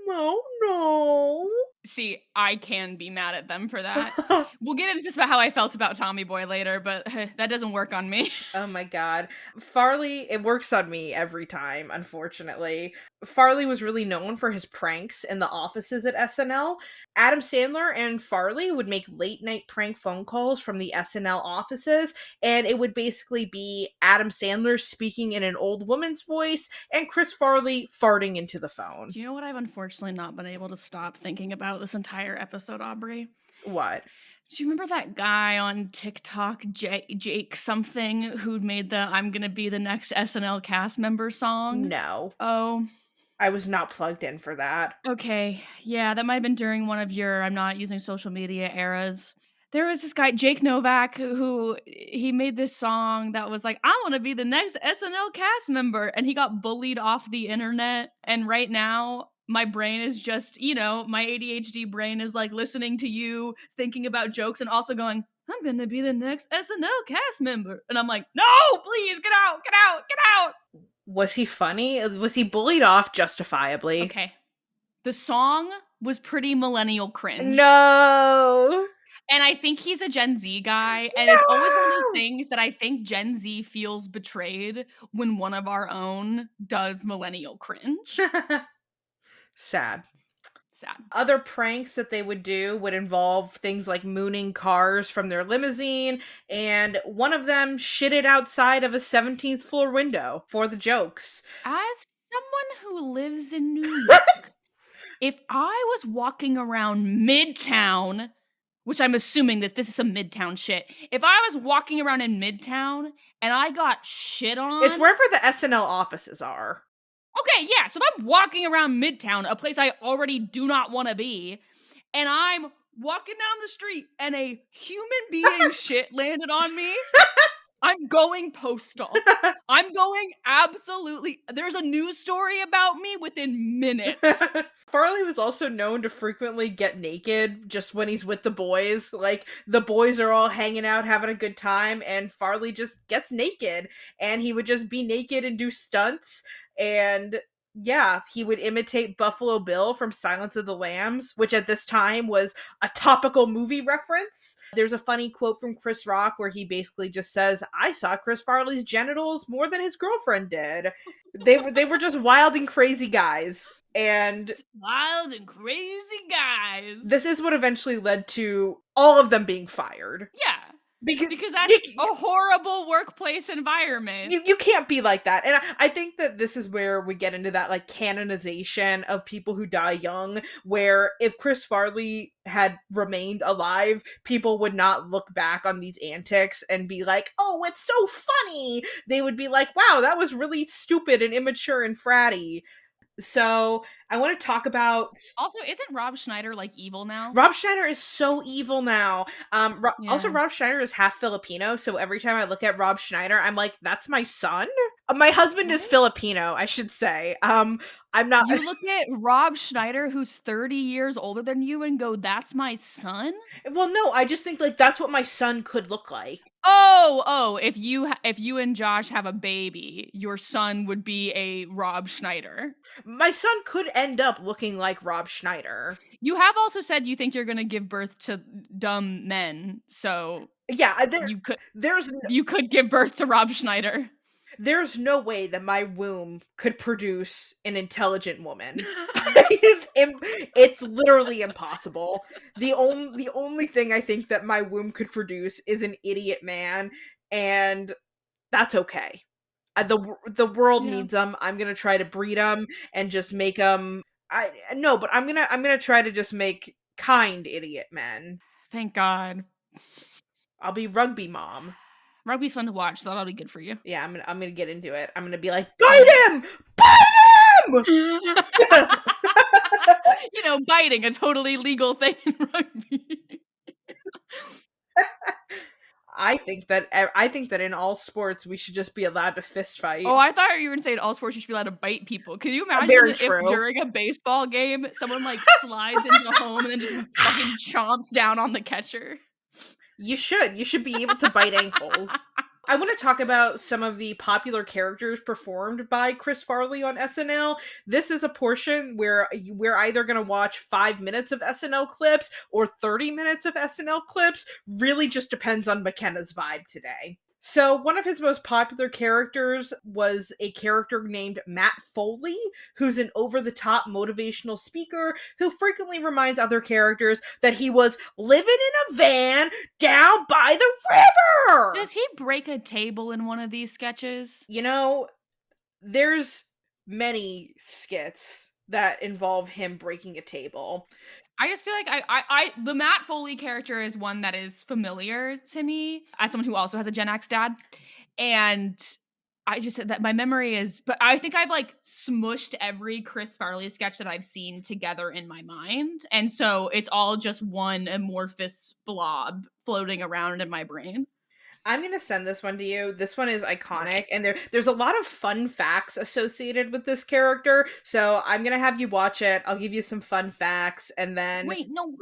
[SPEAKER 1] "No, no."
[SPEAKER 2] See, I can be mad at them for that. We'll get into this about how I felt about Tommy Boy later, but that doesn't work on me.
[SPEAKER 1] Oh my god. Farley, it works on me every time, unfortunately. Farley was really known for his pranks in the offices at SNL. Adam Sandler and Farley would make late night prank phone calls from the SNL offices, and it would basically be Adam Sandler speaking in an old woman's voice and Chris Farley farting into the phone.
[SPEAKER 2] Do you know what I've unfortunately not been able to stop thinking about this entire episode, Aubrey?
[SPEAKER 1] What?
[SPEAKER 2] Do you remember that guy on TikTok, Jake something, who made the "I'm gonna be the next SNL cast member" song?
[SPEAKER 1] No.
[SPEAKER 2] Oh,
[SPEAKER 1] I was not plugged in for that.
[SPEAKER 2] okay. Yeah, that might have been during one of your "I'm not using social media" eras. There was this guy, Jake Novak, who he made this song that was like, "I wanna be the next SNL cast member," and he got bullied off the internet, and right now, my brain is just, my ADHD brain is, like, listening to you, thinking about jokes, and also going, "I'm gonna be the next SNL cast member," and I'm like, "No, please, get out, get out, get out!"
[SPEAKER 1] Was he funny? Was he bullied off justifiably?
[SPEAKER 2] Okay. The song was pretty millennial cringe.
[SPEAKER 1] No.
[SPEAKER 2] And I think he's a Gen Z guy, and it's always one of those
[SPEAKER 1] No!
[SPEAKER 2] things that I think Gen Z feels betrayed when one of our own does millennial cringe.
[SPEAKER 1] Sad.
[SPEAKER 2] Sad.
[SPEAKER 1] Other pranks that they would do would involve things like mooning cars from their limousine, and one of them shitted outside of a 17th floor window for the jokes.
[SPEAKER 2] As someone who lives in New York, if I was walking around Midtown, which I'm assuming this is some Midtown shit. If I was walking around in Midtown and I got shit
[SPEAKER 1] It's
[SPEAKER 2] on.
[SPEAKER 1] wherever the SNL offices are.
[SPEAKER 2] Okay, yeah, so if I'm walking around Midtown, a place I already do not wanna be, and I'm walking down the street and a human being shit landed on me, I'm going postal. I'm going absolutely there's a news story about me within minutes.
[SPEAKER 1] Farley was also known to frequently get naked just when he's with the boys. Like, the boys are all hanging out, having a good time, and Farley just gets naked. And he would just be naked and do stunts. And yeah, he would imitate Buffalo Bill from Silence of the Lambs, which at this time was a topical movie reference. There's a funny quote from Chris Rock where he basically just says, "I saw Chris Farley's genitals more than his girlfriend did." They were just wild and crazy guys. And
[SPEAKER 2] Wild and crazy guys.
[SPEAKER 1] this is what eventually led to all of them being fired.
[SPEAKER 2] Yeah,
[SPEAKER 1] Because
[SPEAKER 2] because
[SPEAKER 1] you,
[SPEAKER 2] that's a horrible workplace environment.
[SPEAKER 1] you can't be like that. And I think that this is where we get into that like canonization of people who die young, where if Chris Farley had remained alive, people would not look back on these antics and be like, "Oh, it's so funny." They would be like, "Wow, that was really stupid and immature and fratty." So I want to talk about
[SPEAKER 2] Also, isn't Rob Schneider, like, evil now?
[SPEAKER 1] Rob Schneider is so evil now. Also,
[SPEAKER 2] Yeah.
[SPEAKER 1] Rob Schneider is half Filipino, so every time I look at Rob Schneider, I'm like, "That's my son." My husband is
[SPEAKER 2] What?
[SPEAKER 1] Filipino, I should say. I'm not.
[SPEAKER 2] You look at Rob Schneider, who's 30 years older than you, and go, "That's my son?"
[SPEAKER 1] Well, no, I just think like that's what my son could look like.
[SPEAKER 2] Oh, if you and Josh have a baby, your son would be a Rob Schneider.
[SPEAKER 1] My son could end up looking like Rob Schneider.
[SPEAKER 2] You have also said you think you're gonna give birth to dumb men, so
[SPEAKER 1] Yeah,
[SPEAKER 2] you could
[SPEAKER 1] there's
[SPEAKER 2] you could give birth to Rob Schneider.
[SPEAKER 1] there's no way that my womb could produce an intelligent woman. It's literally impossible. The only thing I think that my womb could produce is an idiot man, and that's okay. The world
[SPEAKER 2] Yeah,
[SPEAKER 1] needs them. I'm gonna try to breed them and just make them. I no, but I'm gonna try to just make kind idiot men.
[SPEAKER 2] thank God.
[SPEAKER 1] I'll be rugby mom.
[SPEAKER 2] Rugby's fun to watch, so that'll be good for you.
[SPEAKER 1] Yeah, I'm gonna get into it. I'm gonna be like,
[SPEAKER 2] Yeah.
[SPEAKER 1] bite him, bite him.
[SPEAKER 2] You know, biting, a totally legal thing in rugby.
[SPEAKER 1] I think that in all sports we should just be allowed to fist
[SPEAKER 2] Oh,
[SPEAKER 1] fight.
[SPEAKER 2] I thought you were gonna say in all sports you should be allowed to bite people. Could you imagine
[SPEAKER 1] Very
[SPEAKER 2] if
[SPEAKER 1] true.
[SPEAKER 2] during a baseball game someone, like, slides into home and then just fucking chomps down on the catcher?
[SPEAKER 1] You should be able to bite ankles. I want to talk about some of the popular characters performed by Chris Farley on SNL. This is a portion where we're either going to watch 5 minutes of SNL clips or 30 minutes of SNL clips. Really just depends on McKenna's vibe today. So, one of his most popular characters was a character named Matt Foley, who's an over the top motivational speaker who frequently reminds other characters that he was living in a van down by the river.
[SPEAKER 2] Does he break a table in one of these sketches?
[SPEAKER 1] You know, there's many skits that involve him breaking a table.
[SPEAKER 2] I just feel like I the Matt Foley character is one that is familiar to me as someone who also has a Gen X dad, and I just said that my memory is, but I think I've like smushed every Chris Farley sketch that I've seen together in my mind, and so it's all just one amorphous blob floating around in my brain.
[SPEAKER 1] I'm gonna send this one to you. This one is iconic,
[SPEAKER 2] Great.
[SPEAKER 1] and there's a lot of fun facts associated with this character. So I'm gonna have you watch it. I'll give you some fun facts, and then
[SPEAKER 2] Wait, no.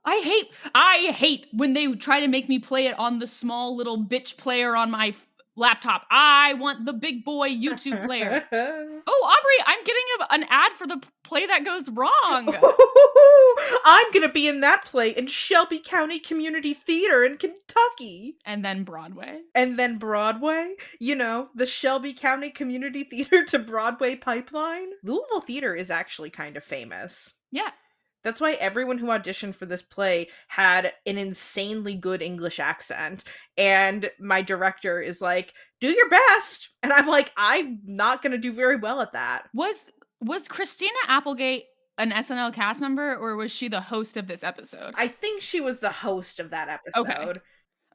[SPEAKER 2] I hate when they try to make me play it on the small little bitch player on my laptop. I want the big boy YouTube player. Oh, Aubrey, I'm getting an ad for the play that goes wrong.
[SPEAKER 1] I'm gonna be in that play in Shelby County Community Theater in Kentucky.
[SPEAKER 2] And then Broadway.
[SPEAKER 1] And then Broadway, the Shelby County Community Theater to Broadway pipeline. Louisville Theater is actually kind of famous.
[SPEAKER 2] Yeah.
[SPEAKER 1] That's why everyone who auditioned for this play had an insanely good English accent. And my director is like, do your best. And I'm like, I'm not going to do very well at that.
[SPEAKER 2] Was Christina Applegate an SNL cast member or was she the host of this episode?
[SPEAKER 1] I think she was the host of that
[SPEAKER 2] Okay.
[SPEAKER 1] episode.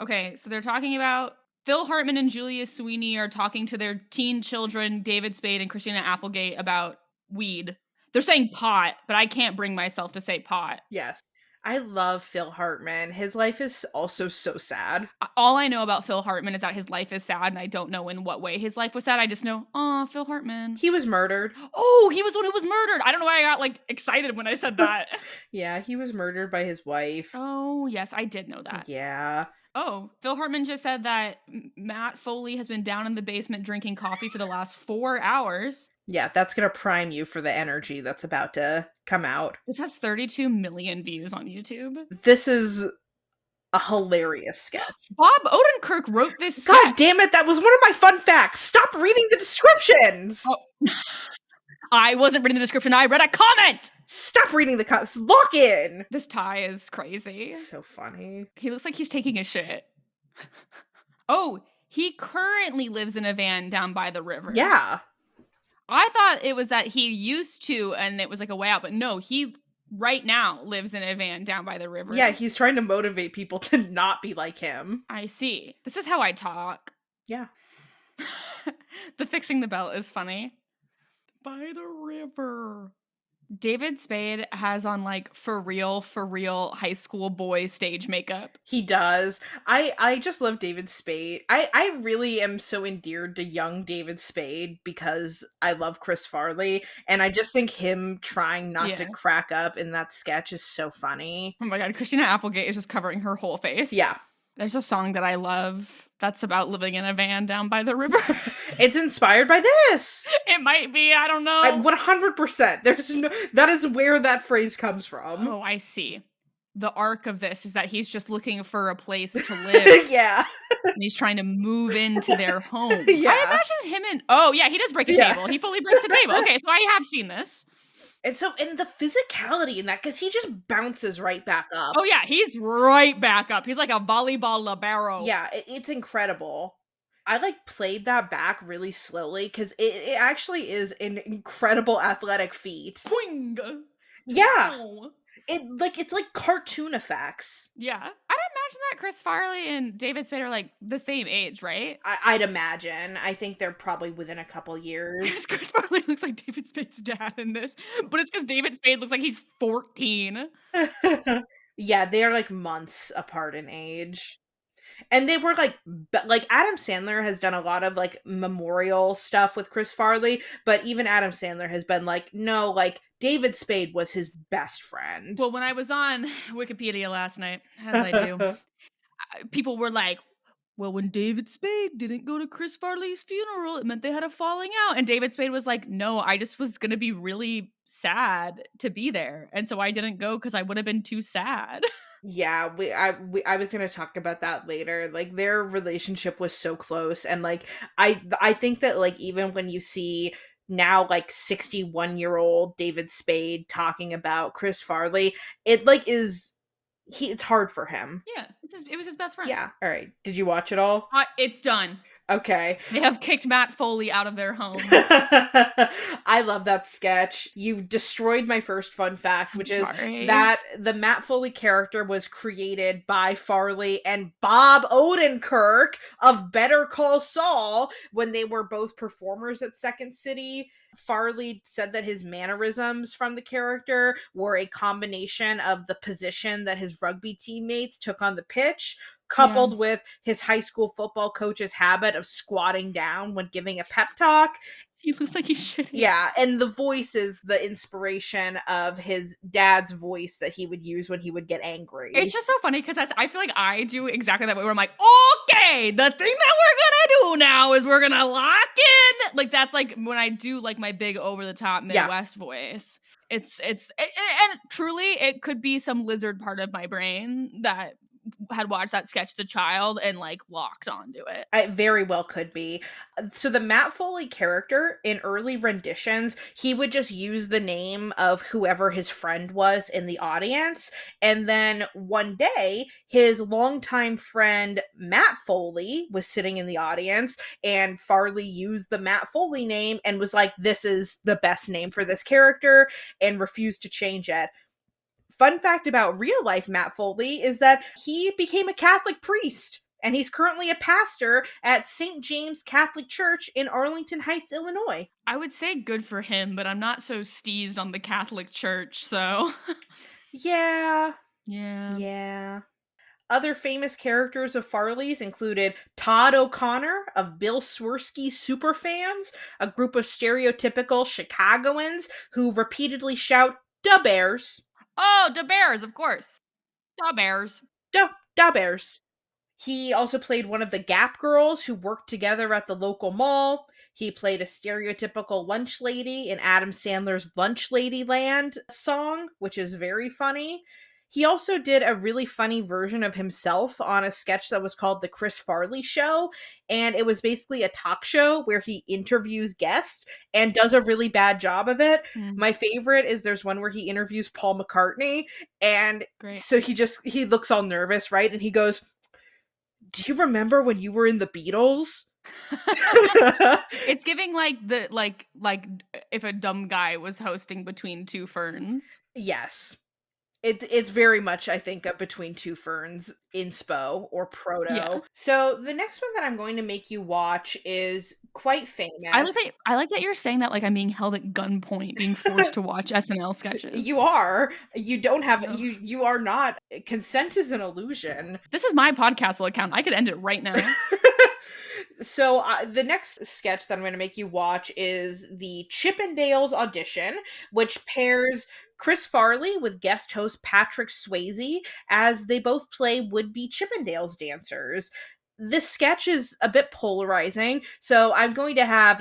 [SPEAKER 2] Okay, so they're talking about Phil Hartman and Julia Sweeney are talking to their teen children, David Spade and Christina Applegate, about weed. They're saying pot, but I can't bring myself to say pot.
[SPEAKER 1] Yes. I love Phil Hartman. His life is also so sad.
[SPEAKER 2] All I know about Phil Hartman is that his life is sad, and I don't know in what way his life was sad. I just know, oh, Phil Hartman.
[SPEAKER 1] He was murdered.
[SPEAKER 2] Oh, he was the one who was murdered. I don't know why I got like excited when I said that.
[SPEAKER 1] Yeah, he was murdered by his wife.
[SPEAKER 2] Oh, yes, I did know that.
[SPEAKER 1] Yeah.
[SPEAKER 2] Oh, Phil Hartman just said that Matt Foley has been down in the basement drinking coffee for the last 4 hours.
[SPEAKER 1] Yeah, that's going to prime you for the energy that's about to come out.
[SPEAKER 2] This has 32 million views on YouTube.
[SPEAKER 1] This is a hilarious sketch.
[SPEAKER 2] Bob Odenkirk wrote this sketch.
[SPEAKER 1] God damn it, that was one of my fun facts. Stop reading the descriptions.
[SPEAKER 2] Oh. I wasn't reading the description. I read a comment.
[SPEAKER 1] Stop reading the comments. Lock in.
[SPEAKER 2] This tie is crazy.
[SPEAKER 1] It's so funny.
[SPEAKER 2] He looks like he's taking a shit. Oh, he currently lives in a van down by the river.
[SPEAKER 1] Yeah.
[SPEAKER 2] I thought it was that he used to and it was like a way out, but no, he right now lives in a van down by the river.
[SPEAKER 1] Yeah, he's trying to motivate people to not be like him.
[SPEAKER 2] I see. This is how I talk.
[SPEAKER 1] Yeah.
[SPEAKER 2] The fixing the belt is funny. By the river. David Spade has on like for real high school boy stage makeup.
[SPEAKER 1] He does. I just love David Spade. I really am so endeared to young David Spade because I love Chris Farley, and I just think him trying not to crack up in that sketch is so funny.
[SPEAKER 2] Oh my god, Christina Applegate is just covering her whole face.
[SPEAKER 1] Yeah.
[SPEAKER 2] There's a song that I love that's about living in a van down by the river.
[SPEAKER 1] It's inspired by this.
[SPEAKER 2] It might be, I don't
[SPEAKER 1] I
[SPEAKER 2] know.
[SPEAKER 1] 100%. There's no that is where that phrase comes from.
[SPEAKER 2] Oh, I see. The arc of this is that he's just looking for a place to live,
[SPEAKER 1] Yeah.
[SPEAKER 2] and he's trying to move into their home. I
[SPEAKER 1] Yeah.
[SPEAKER 2] imagine him and oh, yeah, he does break a
[SPEAKER 1] Yeah.
[SPEAKER 2] table. He fully breaks the table. Okay, so I have seen this.
[SPEAKER 1] And the physicality in that, because he just bounces right back up.
[SPEAKER 2] Oh, yeah, he's right back up. He's like a volleyball libero.
[SPEAKER 1] Yeah, it's incredible. I, like, played that back really slowly because it actually is an incredible athletic feat.
[SPEAKER 2] Boing!
[SPEAKER 1] Yeah.
[SPEAKER 2] Ow.
[SPEAKER 1] It's like cartoon effects.
[SPEAKER 2] Yeah. I'd imagine that Chris Farley and David Spade are, like, the same age, right?
[SPEAKER 1] I'd imagine. I think they're probably within a couple
[SPEAKER 2] 'Cause
[SPEAKER 1] years.
[SPEAKER 2] Chris Farley looks like David Spade's dad in this, but it's because David Spade looks like he's 14.
[SPEAKER 1] Yeah, they're, like, months apart in age. And they were, like, like, Adam Sandler has done a lot of, like, memorial stuff with Chris Farley, but even Adam Sandler has been like, "No, like, David Spade was his best friend."
[SPEAKER 2] Well, when I was on Wikipedia last night, as I do, people were like, "Well, when David Spade didn't go to Chris Farley's funeral, it meant they had a falling out." And David Spade was like, "No, I just was gonna be really sad to be there, and so I didn't go because I would have been too sad."
[SPEAKER 1] Yeah, I was gonna talk about that later. Like, their relationship was so close, and, like, I think that, like, even when you see now, like, 61-year-old David Spade talking about Chris Farley, it, like, is it's hard for him.
[SPEAKER 2] Yeah, it was his best friend.
[SPEAKER 1] Yeah, alright. Did you watch it all?
[SPEAKER 2] It's done.
[SPEAKER 1] Okay.
[SPEAKER 2] They have kicked Matt Foley out of their home.
[SPEAKER 1] I love that sketch. You destroyed my first fun fact, which is
[SPEAKER 2] Sorry.
[SPEAKER 1] that the Matt Foley character was created by Farley and Bob Odenkirk of Better Call Saul when they were both performers at Second City. Farley said that his mannerisms from the character were a combination of the position that his rugby teammates took on the pitch,
[SPEAKER 2] Yeah.
[SPEAKER 1] coupled with his high school football coach's habit of squatting down when giving a pep talk.
[SPEAKER 2] He looks like he's shitty.
[SPEAKER 1] Yeah, and the voice is the inspiration of his dad's voice that he would use when he would get angry.
[SPEAKER 2] It's just so funny because I feel like I do exactly that way where I'm like, okay, the thing that we're gonna do now is we're gonna lock in. Like that's like when I do like my big over the top Midwest voice. And truly it could be some lizard part of my brain that had watched that sketch as a child and like locked onto it.
[SPEAKER 1] It very well could be. So the Matt Foley character in early renditions, he would just use the name of whoever his friend was in the audience. And then one day, his longtime friend Matt Foley was sitting in the audience, and Farley used the Matt Foley name and was like, "This is the best name for this character," and refused to change it. Fun fact about real life Matt Foley is that he became a Catholic priest, and he's currently a pastor at St. James Catholic Church in Arlington Heights, Illinois.
[SPEAKER 2] I would say good for him, but I'm not so steezed on the Catholic Church, so
[SPEAKER 1] Yeah,
[SPEAKER 2] yeah.
[SPEAKER 1] yeah. Other famous characters of Farley's included Todd O'Connor of Bill Swirsky's Superfans, a group of stereotypical Chicagoans who repeatedly shout, "Da Bears!
[SPEAKER 2] Oh, the Bears, of course. The Bears.
[SPEAKER 1] Da Bears!" He also played one of the Gap girls who worked together at the local mall. He played a stereotypical lunch lady in Adam Sandler's Lunch Lady Land song, which is very funny. He also did a really funny version of himself on a sketch that was called The Chris Farley Show. And it was basically a talk show where he interviews guests and does a really bad job of it.
[SPEAKER 2] Mm,
[SPEAKER 1] My favorite is there's one where he interviews Paul McCartney. And
[SPEAKER 2] great.
[SPEAKER 1] so he looks all nervous, right? And he goes, "Do you remember when you were in the Beatles?"
[SPEAKER 2] It's giving like if a dumb guy was hosting Between Two Ferns.
[SPEAKER 1] Yes. It's very much, I think, a Between Two Ferns inspo or proto.
[SPEAKER 2] Yeah.
[SPEAKER 1] So the next one that I'm going to make you watch is quite famous.
[SPEAKER 2] I like that you're saying that like I'm being held at gunpoint, being forced to watch SNL sketches.
[SPEAKER 1] You are. You don't have
[SPEAKER 2] Oh.
[SPEAKER 1] you are not. Consent is an illusion.
[SPEAKER 2] This is my podcast account. I could end it right now.
[SPEAKER 1] So the next sketch that I'm going to make you watch is the Chippendales audition, which pairs Chris Farley with guest host Patrick Swayze as they both play would-be Chippendales dancers. This sketch is a bit polarizing, so
[SPEAKER 2] Oh.
[SPEAKER 1] I'm going to have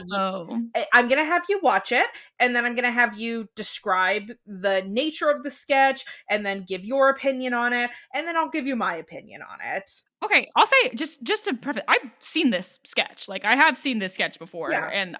[SPEAKER 1] you watch it, and then I'm going to have you describe the nature of the sketch and then give your opinion on it, and then I'll give you my opinion on it.
[SPEAKER 2] Okay, I'll say just to preface, I've seen this sketch. Like I have seen this sketch before,
[SPEAKER 1] Yeah.
[SPEAKER 2] and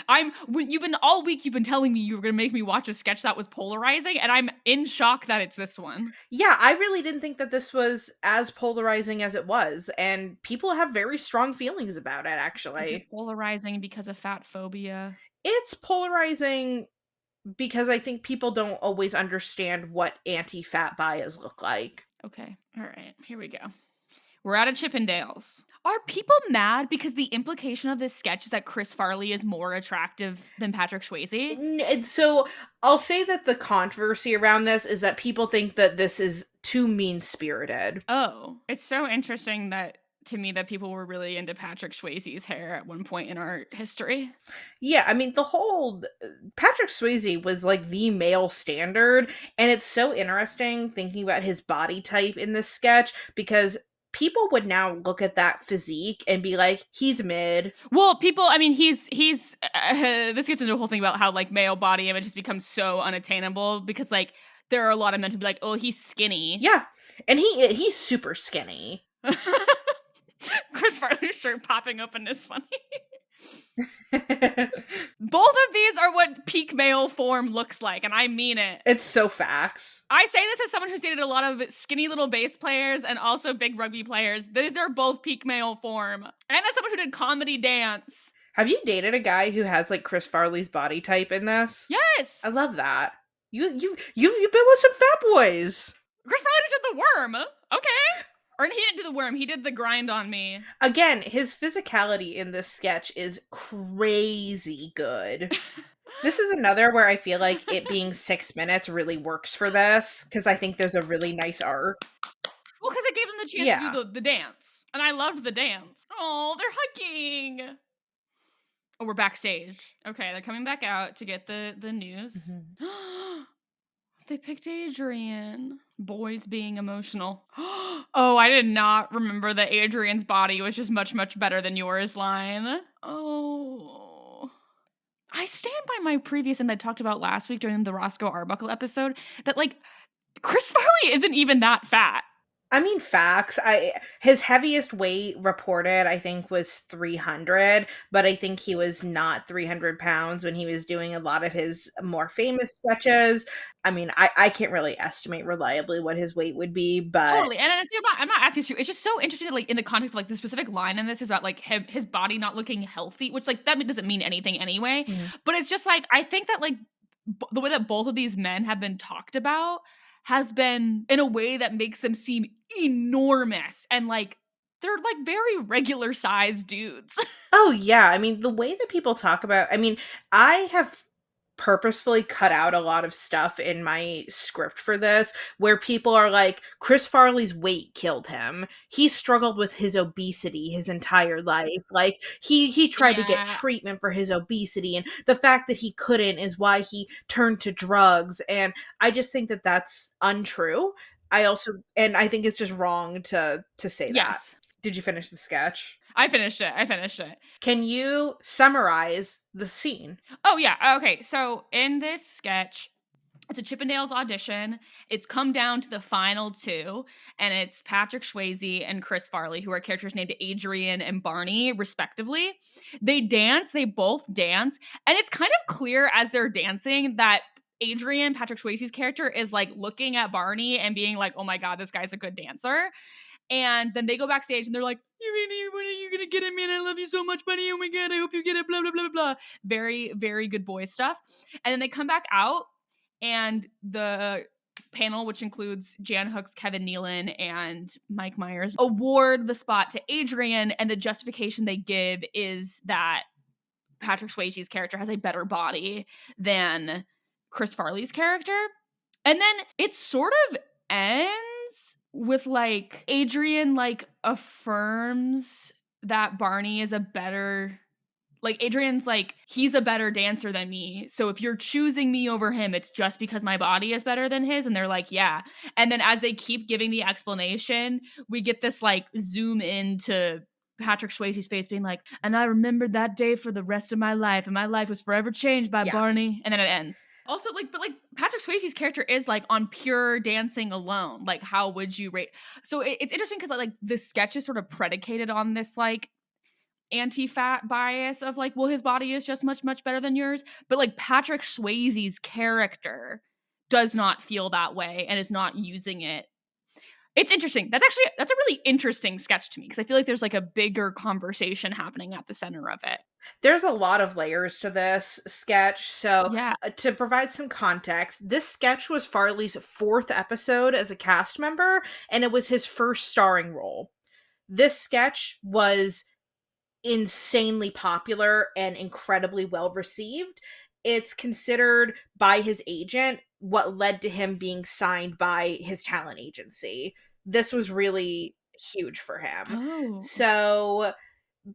[SPEAKER 2] I'm when you've been all week you've been telling me you were gonna make me watch a sketch that was polarizing, and I'm in shock that it's this one.
[SPEAKER 1] Yeah, I really didn't think that this was as polarizing as it was, and people have very strong feelings about it,
[SPEAKER 2] Is it
[SPEAKER 1] actually.
[SPEAKER 2] polarizing because of fat phobia?
[SPEAKER 1] It's polarizing because I think people don't always understand what anti-fat bias look like.
[SPEAKER 2] Okay, all right, here we go. We're at a Chippendales. Are people mad because the implication of this sketch is that Chris Farley is more attractive than Patrick Swayze?
[SPEAKER 1] And so I'll say that the controversy around this is that people think that this is too mean-spirited.
[SPEAKER 2] Oh, it's so interesting that to me that people were really into Patrick Swayze's hair at one point in our history.
[SPEAKER 1] Yeah, I mean, the whole Patrick Swayze was like the male standard, and it's so interesting thinking about his body type in this sketch because people would now look at that physique and be like, he's mid.
[SPEAKER 2] Well, people, I mean, he's this gets into a whole thing about how like male body image has become so unattainable because like there are a lot of men who be like, "Oh, he's skinny."
[SPEAKER 1] Yeah. And he's super skinny.
[SPEAKER 2] Chris Farley's shirt popping open is funny. Both of these are what peak male form looks like, and I mean it.
[SPEAKER 1] It's so facts.
[SPEAKER 2] I say this as someone who's dated a lot of skinny little bass players and also big rugby players. These are both peak male form. And as someone who did comedy dance.
[SPEAKER 1] Have you dated a guy who has like Chris Farley's body type in this? I
[SPEAKER 2] Yes!
[SPEAKER 1] love that. You've been with some fat boys.
[SPEAKER 2] Chris Farley just did the worm. Okay. Or he didn't do the worm, he did the grind on me.
[SPEAKER 1] Again, his physicality in this sketch is crazy good. This is another where I feel like it being 6 minutes really works for this because I think there's a really nice arc.
[SPEAKER 2] Well, because it gave them the chance to do
[SPEAKER 1] Yeah.
[SPEAKER 2] the dance. And I loved the dance. Oh, they're hugging. Oh, we're backstage. Okay, they're coming back out to get the news.
[SPEAKER 1] Mhm.
[SPEAKER 2] They picked Adrian. Boys being emotional. Oh, I did not remember that Adrian's body was just much, much better than yours line. Oh. I stand by my previous and I talked about last week during the Roscoe Arbuckle episode that like Chris Farley isn't even that fat.
[SPEAKER 1] I mean, facts. I his heaviest weight reported, I think, was 300, but I think he was not 300 pounds when he was doing a lot of his more famous sketches. I mean, I can't really estimate reliably what his weight would be, but
[SPEAKER 2] Totally. And I'm not asking you. It's just so interesting, like in the context of like the specific line in this is about like his body not looking healthy, which like that doesn't mean anything anyway.
[SPEAKER 1] Mhm.
[SPEAKER 2] But it's just like I think that like the way that both of these men have been talked about has been in a way that makes them seem enormous and like they're like very regular sized dudes.
[SPEAKER 1] Oh, yeah, I mean, the way that people talk about I mean, I have purposefully cut out a lot of stuff in my script for this where people are like, "Chris Farley's weight killed him. He struggled with his obesity his entire life. Like, he tried to get
[SPEAKER 2] Yeah.
[SPEAKER 1] treatment for his obesity, and the fact that he couldn't is why he turned to drugs," and I just think that that's untrue. I think it's just wrong to say that.
[SPEAKER 2] Yes.
[SPEAKER 1] Did you finish the sketch?
[SPEAKER 2] I finished it. I finished it.
[SPEAKER 1] Can you summarize the scene?
[SPEAKER 2] Oh yeah. Okay. So in this sketch, it's a Chippendales audition. It's come down to the final two, and it's Patrick Swayze and Chris Farley, who are characters named Adrian and Barney, respectively. They dance, they both dance, and it's kind of clear as they're dancing that Adrian, Patrick Swayze's character, is like looking at Barney and being like, oh my God, this guy's a good dancer. And then they go backstage and they're like, when are you gonna get it, man? I love you so much, buddy. Oh my God, I hope you get it, blah, blah, blah, blah, blah. Very, very good boy stuff. And then they come back out and the panel, which includes Jan Hooks, Kevin Nealon, and Mike Myers, award the spot to Adrian. And the justification they give is that Patrick Swayze's character has a better body than Chris Farley's character. And then it sort of ends with like Adrian like affirms that Barney is a better like, Adrian's like, "He's a better dancer than me, so if you're choosing me over him, it's just because my body is better than his," and they're like, "Yeah." And then as they keep giving the explanation, we get this, like, zoom into Patrick Swayze's face being like, "And I remembered that day for the rest of my life, and my life was forever changed by
[SPEAKER 1] Yeah.
[SPEAKER 2] Barney," and then it ends. Also, like but, like, Patrick Swayze's character is, like, on pure dancing alone, like, how would you rate so it's interesting because like, the sketch is sort of predicated on this, like, anti-fat bias of like, well, his body is just much, much better than yours. But like Patrick Swayze's character does not feel that way and is not using it. It's interesting. That's a really interesting sketch to me because I feel like there's like a bigger conversation happening at the center of it.
[SPEAKER 1] There's a lot of layers to this sketch. So,
[SPEAKER 2] Yeah.
[SPEAKER 1] to provide some context, this sketch was Farley's fourth episode as a cast member, and it was his first starring role. This sketch was insanely popular and incredibly well received. It's considered by his agent what led to him being signed by his talent agency. This was really huge for him.
[SPEAKER 2] Oh.
[SPEAKER 1] So,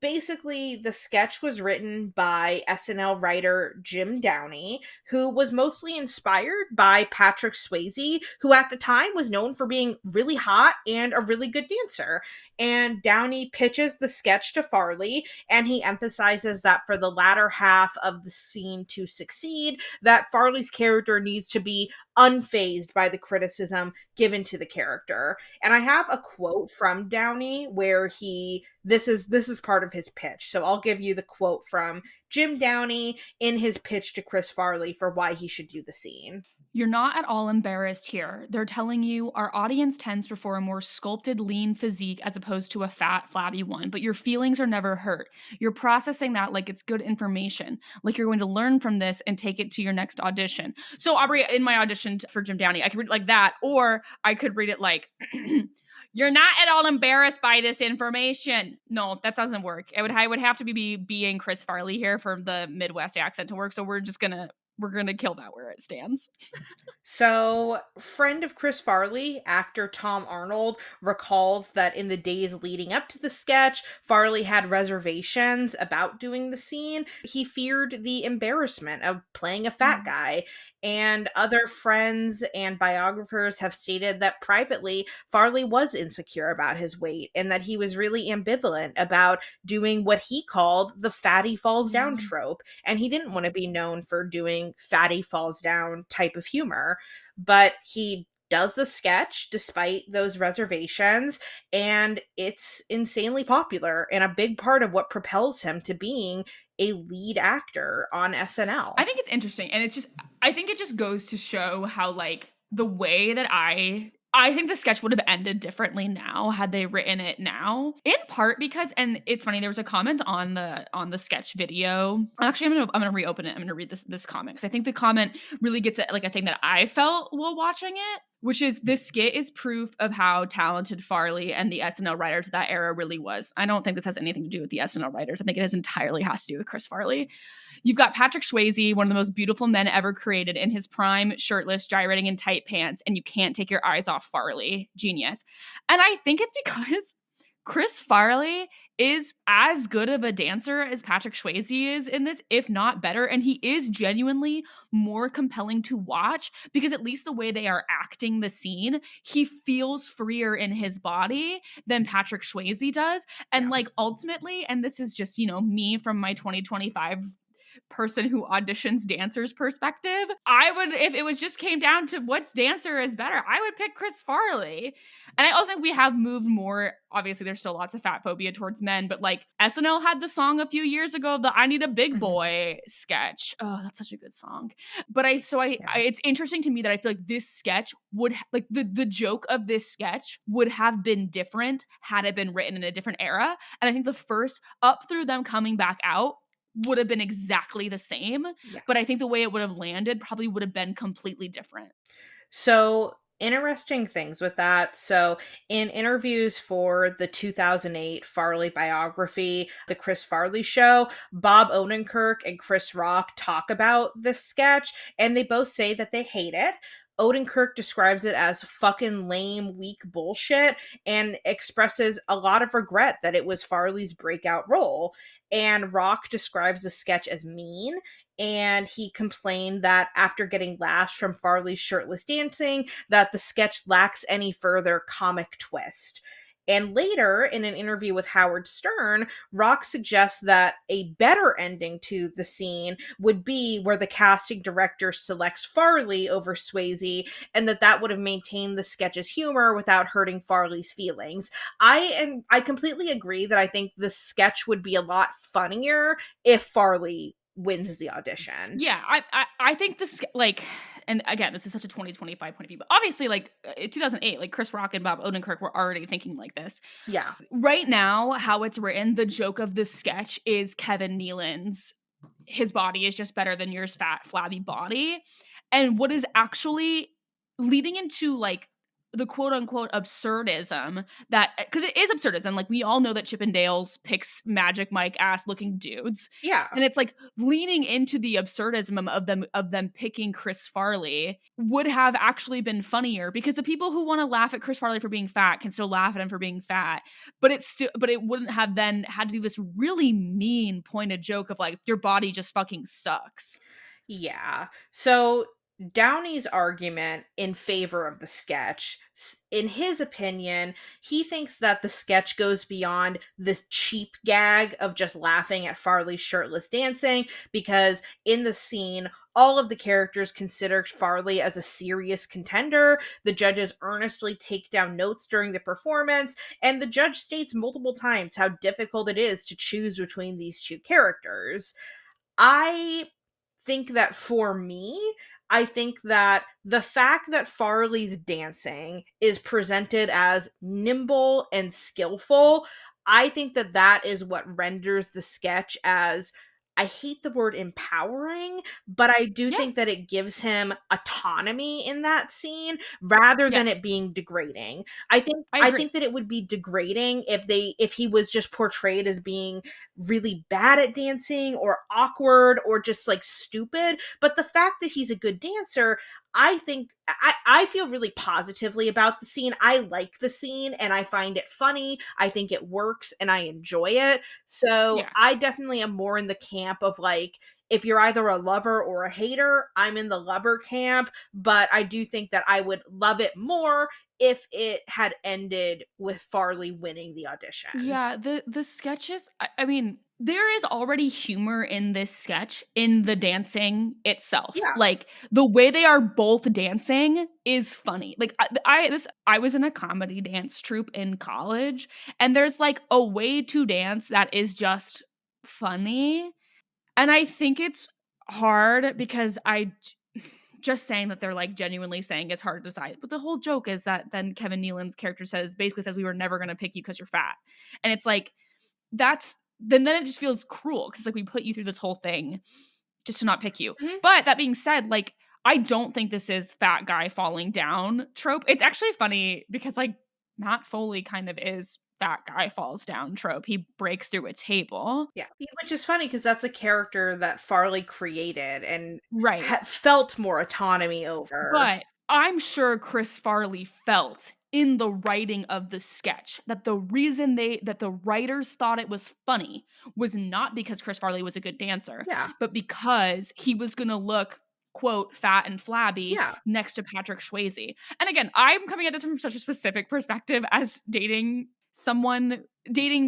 [SPEAKER 1] basically, the sketch was written by SNL writer Jim Downey, who was mostly inspired by Patrick Swayze, who at the time was known for being really hot and a really good dancer. And Downey pitches the sketch to Farley, and he emphasizes that for the latter half of the scene to succeed, that Farley's character needs to be unfazed by the criticism given to the character. And I have a quote from Downey where he this is part of his pitch. So I'll give you the quote from Jim Downey in his pitch to Chris Farley for why he should do the scene.
[SPEAKER 2] You're not at all embarrassed here. They're telling you our audience tends for a more sculpted, lean physique as opposed to a fat, flabby one, but your feelings are never hurt. You're processing that like it's good information, like you're going to learn from this and take it to your next audition. So, Aubrey, in my audition for Jim Downey, I could read it like that, or I could read it like, you're not at all embarrassed by this information. No, that doesn't work. I would have to be being Chris Farley here for the Midwest accent to work. So we're gonna kill that where it stands.
[SPEAKER 1] So, friend of Chris Farley, actor Tom Arnold, recalls that in the days leading up to the sketch, Farley had reservations about doing the scene. He feared the embarrassment of playing a fat
[SPEAKER 2] Mm.
[SPEAKER 1] guy. And other friends and biographers have stated that privately, Farley was insecure about his weight and that he was really ambivalent about doing what he called the fatty falls down
[SPEAKER 2] Yeah.
[SPEAKER 1] trope. And he didn't want to be known for doing fatty falls down type of humor, but he does the sketch despite those reservations, and it's insanely popular and a big part of what propels him to being a lead actor on
[SPEAKER 2] I
[SPEAKER 1] SNL.
[SPEAKER 2] think it's interesting, and it's just I think it just goes to show how, like, the way that I think the sketch would have ended differently now had they written it now, in part because and it's funny, there was a comment on the sketch video. Actually, I'm gonna reopen it. I'm gonna read this comment because I think the comment really gets at, like, a thing that I felt while watching it, which is, "This skit is proof of how talented Farley and the SNL writers of that era really was." I don't think this has anything to do with the SNL writers. I think it has entirely has to do with Chris Farley. You've got Patrick Swayze, one of the most beautiful men ever created, in his prime, shirtless, gyrating in tight pants, and you can't take your eyes off Farley. Genius. And I think it's because Chris Farley is as good of a dancer as Patrick Swayze is in this, if not better. And he is genuinely more compelling to watch because, at least the way they are acting the scene, he feels freer in his body than Patrick Swayze does. And,
[SPEAKER 1] Yeah.
[SPEAKER 2] like, ultimately, and this is just, me from my 2025 person who auditions dancers perspective, I would, if it was just came down to what dancer is better, I would pick Chris Farley. And I also think we have moved more. Obviously, there's still lots of fat phobia towards men, but like SNL had the song a few years ago, the "I Need a Big
[SPEAKER 1] Mhm.
[SPEAKER 2] Boy" sketch. Oh, that's such a good song. But I
[SPEAKER 1] Yeah.
[SPEAKER 2] it's interesting to me that I feel like this sketch would like the joke of this sketch would have been different had it been written in a different era. And I think the first up through them coming back out would have been exactly the same,
[SPEAKER 1] Yeah.
[SPEAKER 2] but I think the way it would have landed probably would have been completely different.
[SPEAKER 1] So, interesting things with that. So, in interviews for the 2008 Farley biography, The Chris Farley Show, Bob Odenkirk and Chris Rock talk about this sketch, and they both say that they hate it. Odenkirk describes it as fucking lame, weak bullshit and expresses a lot of regret that it was Farley's breakout role. And Rock describes the sketch as mean, and he complained that after getting laughs from Farley's shirtless dancing, that the sketch lacks any further comic twist. And later, in an interview with Howard Stern, Rock suggests that a better ending to the scene would be where the casting director selects Farley over Swayze, and that would have maintained the sketch's humor without hurting Farley's feelings. I completely agree that I think the sketch would be a lot funnier if Farley wins the audition.
[SPEAKER 2] Yeah, I think this like, and again, this is such a 2025 point of view, but obviously, like, in 2008, like, Chris Rock and Bob Odenkirk were already thinking like this.
[SPEAKER 1] Yeah.
[SPEAKER 2] Right now, how it's written, the joke of this sketch is Kevin Nealon's his body is just better than yours fat, flabby body. And what is actually leading into, like, the quote unquote absurdism that because it is absurdism. Like, we all know that Chippendales picks Magic Mike ass looking dudes.
[SPEAKER 1] Yeah.
[SPEAKER 2] And it's like leaning into the absurdism of them picking Chris Farley would have actually been funnier because the people who want to laugh at Chris Farley for being fat can still laugh at him for being fat, but it's still but it wouldn't have then had to do this really mean pointed joke of like your body just fucking sucks.
[SPEAKER 1] Yeah. So Downey's argument in favor of the sketch, in his opinion, he thinks that the sketch goes beyond this cheap gag of just laughing at Farley's shirtless dancing, because in the scene, all of the characters consider Farley as a serious contender. The judges earnestly take down notes during the performance, and the judge states multiple times how difficult it is to choose between these two characters. I think that for me, I think that the fact that Farley's dancing is presented as nimble and skillful, I think that that is what renders the sketch as, I hate the word empowering, but I do
[SPEAKER 2] Yeah.
[SPEAKER 1] think that it gives him autonomy in that scene rather than
[SPEAKER 2] Yes.
[SPEAKER 1] it being degrading. I think
[SPEAKER 2] I
[SPEAKER 1] I
[SPEAKER 2] agree.
[SPEAKER 1] think that it would be degrading if he was just portrayed as being really bad at dancing or awkward or just like stupid. But the fact that he's a good dancer, I think I feel really positively about the scene. I like the scene and I find it funny. I think it works and I enjoy it. So
[SPEAKER 2] Yeah.
[SPEAKER 1] I definitely am more in the camp of like, if you're either a lover or a hater, I'm in the lover camp, but I do think that I would love it more if it had ended with Farley winning the audition.
[SPEAKER 2] Yeah, the sketches, I mean, there is already humor in this sketch in the dancing itself.
[SPEAKER 1] Yeah.
[SPEAKER 2] Like, the way they are both dancing is funny. Like, I was in a comedy dance troupe in college, and there's, like, a way to dance that is just funny, and I think it's hard because just saying that they're, like, genuinely saying it's hard to decide, but the whole joke is that then Kevin Nealon's character basically says, "We were never gonna pick you because 'cause you're fat." And it's like, that's then it just feels cruel because like, we put you through this whole thing just to not pick you.
[SPEAKER 1] Mhm.
[SPEAKER 2] But that being said, like, I don't think this is fat guy falling down trope. It's actually funny because, like, Matt Foley kind of is fat guy falls down trope. He breaks through a table.
[SPEAKER 1] Yeah, which is funny because that's a character that Farley created and
[SPEAKER 2] Right.
[SPEAKER 1] felt more autonomy over.
[SPEAKER 2] But I'm sure Chris Farley felt in the writing of the sketch that the writers thought it was funny was not because Chris Farley was a good dancer,
[SPEAKER 1] Yeah,
[SPEAKER 2] but because he was gonna look, quote, "fat and flabby"
[SPEAKER 1] yeah,
[SPEAKER 2] next to Patrick Swayze. And again, I'm coming at this from such a specific perspective as dating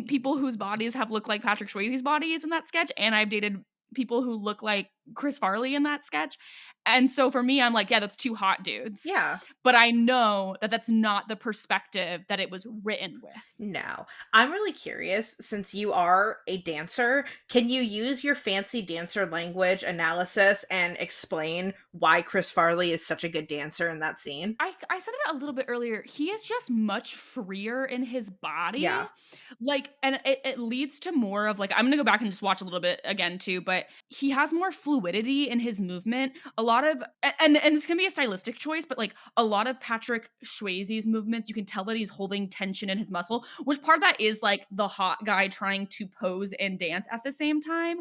[SPEAKER 2] people whose bodies have looked like Patrick Swayze's bodies in that sketch, and I've dated people who look like Chris Farley in that sketch. And so for me, I'm like, yeah, that's two hot dudes.
[SPEAKER 1] yeah.
[SPEAKER 2] But I know that that's not the perspective that it was written with.
[SPEAKER 1] No, I'm really curious since you are a dancer. Can you use your fancy dancer language analysis and explain why Chris Farley is such a good dancer in that scene?
[SPEAKER 2] I said it a little bit earlier. He is just much freer in his body.
[SPEAKER 1] Yeah,
[SPEAKER 2] Like, and it leads to more of like, I'm gonna go back and just watch a little bit again too, but he has more fluidity in his movement. A lot of and it's gonna be a stylistic choice, but like a lot of Patrick Swayze's movements, you can tell that he's holding tension in his muscle, which part of that is like the hot guy trying to pose and dance at the same time.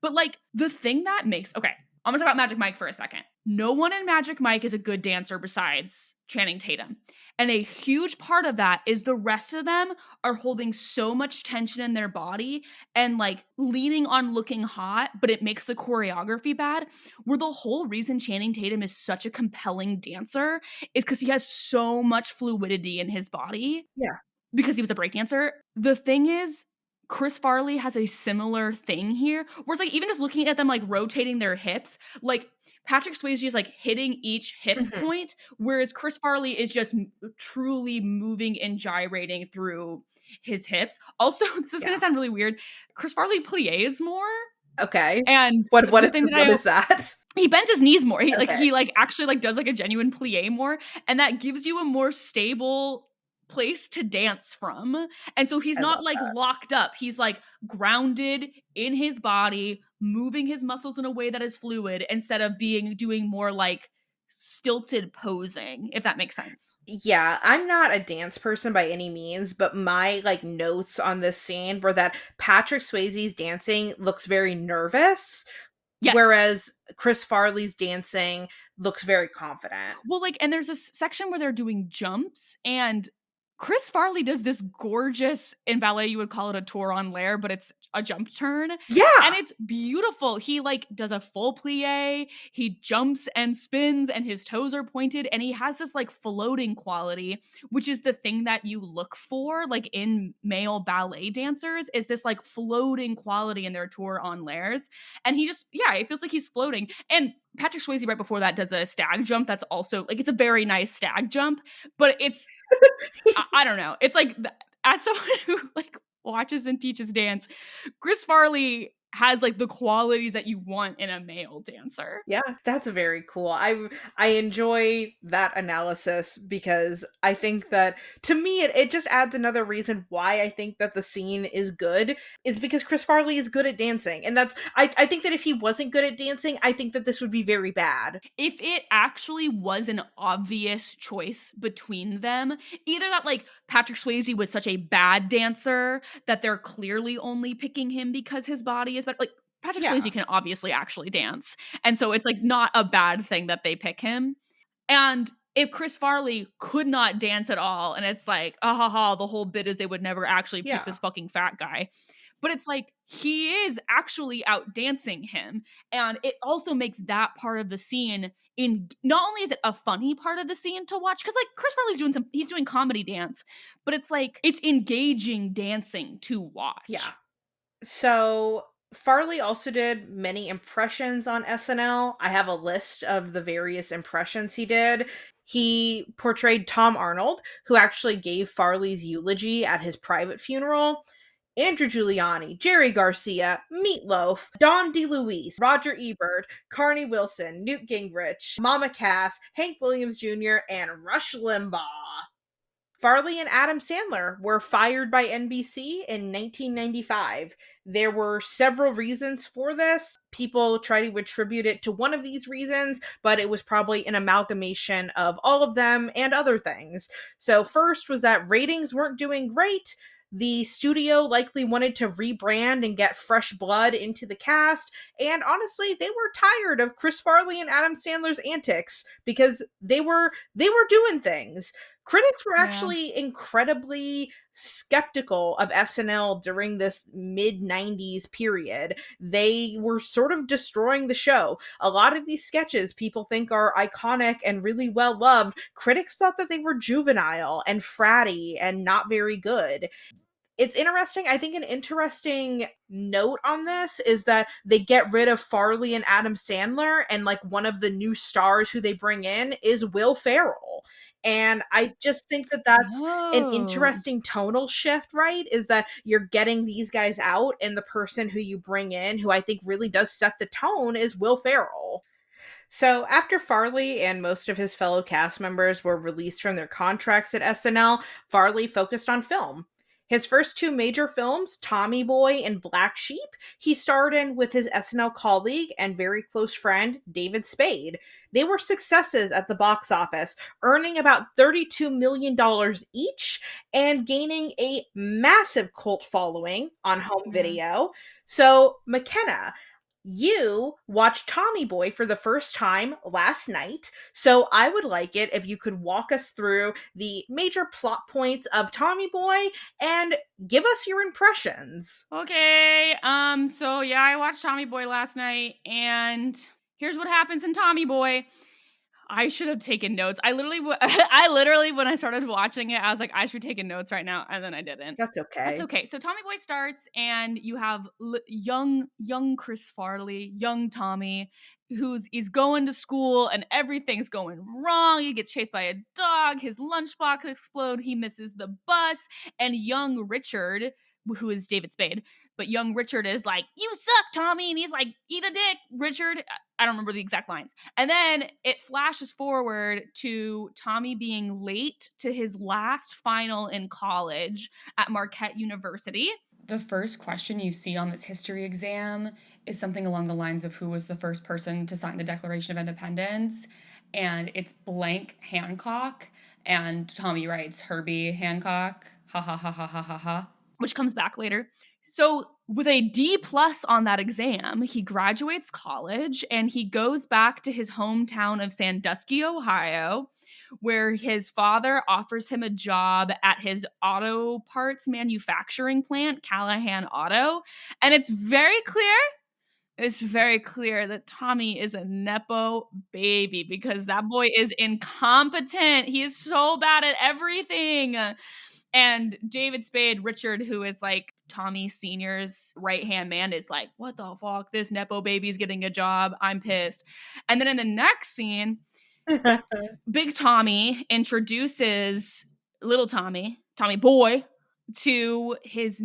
[SPEAKER 2] But like the thing that makes okay. I'm gonna talk about Magic Mike for a second. No one in Magic Mike is a good dancer besides Channing Tatum. And a huge part of that is the rest of them are holding so much tension in their body and like leaning on looking hot, but it makes the choreography bad. Where the whole reason Channing Tatum is such a compelling dancer is because he has so much fluidity in his body
[SPEAKER 1] Yeah.
[SPEAKER 2] because he was a breakdancer. The thing is, Chris Farley has a similar thing here, where it's like even just looking at them like rotating their hips, like Patrick Swayze is like hitting each hip
[SPEAKER 1] Mhm.
[SPEAKER 2] point, whereas Chris Farley is just truly moving and gyrating through his hips. Also, this is gonna
[SPEAKER 1] Yeah.
[SPEAKER 2] sound really weird. Chris Farley plies more,
[SPEAKER 1] Okay.
[SPEAKER 2] and
[SPEAKER 1] What
[SPEAKER 2] the
[SPEAKER 1] is
[SPEAKER 2] thing that
[SPEAKER 1] what
[SPEAKER 2] I
[SPEAKER 1] is that?
[SPEAKER 2] he bends his knees more. He like
[SPEAKER 1] Okay.
[SPEAKER 2] he like actually like does like a genuine plie more, and that gives you a more stable place to dance from. And so he's
[SPEAKER 1] I
[SPEAKER 2] not
[SPEAKER 1] love
[SPEAKER 2] like
[SPEAKER 1] that.
[SPEAKER 2] locked up. He's like grounded in his body, moving his muscles in a way that is fluid instead of being doing more like stilted posing, if that makes sense.
[SPEAKER 1] Yeah, I'm not a dance person by any means, but my like notes on this scene were that Patrick Swayze's dancing looks very nervous,
[SPEAKER 2] Yes.
[SPEAKER 1] whereas Chris Farley's dancing looks very confident.
[SPEAKER 2] Well, like, and there's this section where they're doing jumps, and Chris Farley does this gorgeous in ballet, you would call it a tour en l'air, but it's a jump turn. And
[SPEAKER 1] Yeah.
[SPEAKER 2] it's beautiful. He like does a full plie, he jumps and spins, and his toes are pointed, and he has this like floating quality, which is the thing that you look for, like in male ballet dancers, is this like floating quality in their tour en l'airs. And he just, yeah, it feels like he's floating. And Patrick Swayze right before that does a stag jump that's also like it's a very nice stag jump, but it's I don't know. It's like as someone who like watches and teaches dance, Chris Farley has like the qualities that you want in a male dancer.
[SPEAKER 1] Yeah, that's very cool. I enjoy that analysis because I think that to me it just adds another reason why I think that the scene is good is because Chris Farley is good at dancing. And that's I think that if he wasn't good at dancing, I think that this would be very bad.
[SPEAKER 2] If it actually was an obvious choice between them, either that like Patrick Swayze was such a bad dancer that they're clearly only picking him because his body is better. Like Patrick Swayze
[SPEAKER 1] Yeah.
[SPEAKER 2] can obviously actually dance. And so it's like not a bad thing that they pick him. And if Chris Farley could not dance at all, and it's like, ah ha ha, the whole bit is they would never actually pick
[SPEAKER 1] Yeah.
[SPEAKER 2] this fucking fat guy. But it's like he is actually out dancing him. And it also makes that part of the scene in not only is it a funny part of the scene to watch, because like Chris Farley's doing he's doing comedy dance, but it's like it's engaging dancing to
[SPEAKER 1] Yeah.
[SPEAKER 2] watch.
[SPEAKER 1] So Farley also did many impressions on SNL. I have a list of the various impressions he did. He portrayed Tom Arnold, who actually gave Farley's eulogy at his private funeral. Andrew Giuliani, Jerry Garcia, Meatloaf, Don DeLuise, Roger Ebert, Carney Wilson, Newt Gingrich, Mama Cass, Hank Williams Jr., and Rush Limbaugh. Farley and Adam Sandler were fired by NBC in 1995. There were several reasons for this. People try to attribute it to one of these reasons, but it was probably an amalgamation of all of them and other things. So, first was that ratings weren't doing great. The studio likely wanted to rebrand and get fresh blood into the cast, and honestly, they were tired of Chris Farley and Adam Sandler's antics because they were doing things. Critics were
[SPEAKER 2] Yeah.
[SPEAKER 1] actually incredibly skeptical of SNL during this mid 90s period. They were sort of destroying the show. A lot of these sketches people think are iconic and really well loved. Critics thought that they were juvenile and fratty and not very good. It's interesting. I think an interesting note on this is that they get rid of Farley and Adam Sandler, and like one of the new stars who they bring in is Will Ferrell. And I just think that that's an
[SPEAKER 2] Oh.
[SPEAKER 1] interesting tonal shift, right? Is that you're getting these guys out, and the person who you bring in, who I think really does set the tone, is Will Ferrell. So, after Farley and most of his fellow cast members were released from their contracts at SNL, Farley focused on film. His first two major films, Tommy Boy and Black Sheep, he starred in with his SNL colleague and very close friend, David Spade. They were successes at the box office, earning about $32 million each and gaining a massive cult following on home
[SPEAKER 2] Yeah.
[SPEAKER 1] video. So, McKenna, You watched Tommy Boy for the first time last night, so I would like it if you could walk us through the major plot points of Tommy Boy and give us your impressions.
[SPEAKER 2] Okay. So yeah, I watched Tommy Boy last night, and here's what happens in Tommy Boy. I should have taken notes. I literally, when I started watching it, I was like, I should be taking notes right now, and then I didn't.
[SPEAKER 1] That's
[SPEAKER 2] That's
[SPEAKER 1] okay.
[SPEAKER 2] okay. So Tommy Boy starts, and you have young Chris Farley, young Tommy, who's he's going to school, and everything's going wrong. He gets chased by a dog. His lunchbox explodes. He misses the bus, and young Richard, who is David Spade, but young Richard is like, "You suck, Tommy," and he's like, "Eat a dick, Richard." I don't remember the exact lines. And then it flashes forward to Tommy being late to his last final in college at Marquette University. The first question you see on this history exam is something along the lines of who was the first person to sign the Declaration of Independence. And it's blank Hancock. And Tommy writes Herbie Hancock. Ha ha ha ha ha ha ha. Which comes back later. So with a D plus on that exam, he graduates college and he goes back to his hometown of Sandusky, Ohio, where his father offers him a job at his auto parts manufacturing plant, Callahan Auto. And it's very clear that Tommy is a Nepo baby because that boy is incompetent. He is so bad at everything. And David Spade, Richard, who is like Tommy Sr.'s right hand man, is like, "What the fuck? This Nepo baby's getting a job. I'm pissed." And then in the next scene, Big Tommy introduces little Tommy, Tommy Boy, to his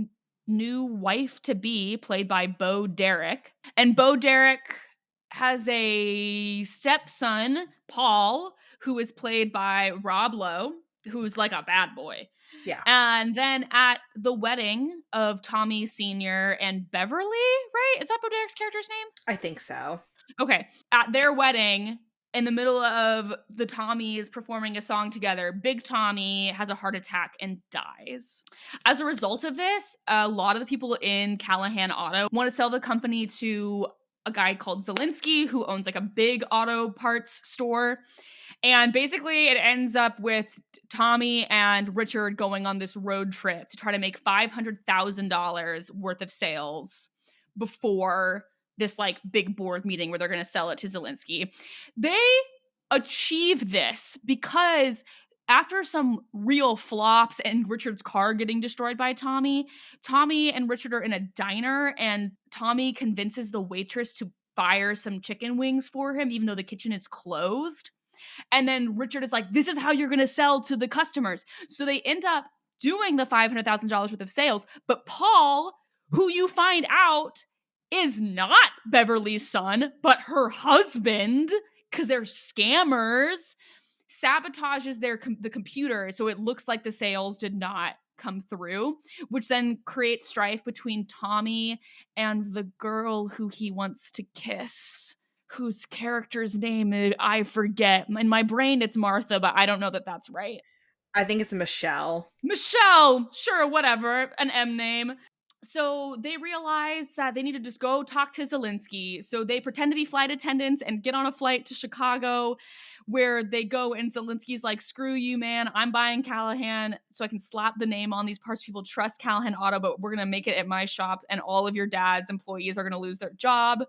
[SPEAKER 2] new wife to be, played by Bo Derek. And Bo Derek has a stepson, Paul, who is played by Rob Lowe, who's like a bad boy.
[SPEAKER 1] Yeah,
[SPEAKER 2] And then at the wedding of Tommy Sr. and Beverly, right? Is that Bo Derek's character's name?
[SPEAKER 1] I think so.
[SPEAKER 2] Okay. At their wedding, in the middle of the Tommies performing a song together, Big Tommy has a heart attack and dies. As a result of this, a lot of the people in Callahan Auto want to sell the company to a guy called Zelinsky, who owns like a big auto parts store. And basically, it ends up with Tommy and Richard going on this road trip to try to make $500,000 worth of sales before this like big board meeting where they're going to sell it to Zelensky. They achieve this because after some real flops and Richard's car getting destroyed by Tommy, Tommy and Richard are in a diner and Tommy convinces the waitress to fire some chicken wings for him even though the kitchen is closed. And then Richard is like, "This is how you're going to sell to the customers." So they end up doing the $500,000 worth of sales. But Paul, who you find out is not Beverly's son, but her husband, because they're scammers, sabotages the computer so it looks like the sales did not come through, which then creates strife between Tommy and the girl who he wants to kiss, whose character's name I forget. In my brain, it's Martha, but I don't know that that's right.
[SPEAKER 1] I think it's Michelle.
[SPEAKER 2] Michelle, sure, whatever, an M name. So they realize that they need to just go talk to Zelensky. So they pretend to be flight attendants and get on a flight to Chicago where they go and Zelensky's like, "Screw you, man. I'm buying Callahan so I can slap the name on these parts. People trust Callahan Auto, but we're going to make it at my shop and all of your dad's employees are going to lose their job."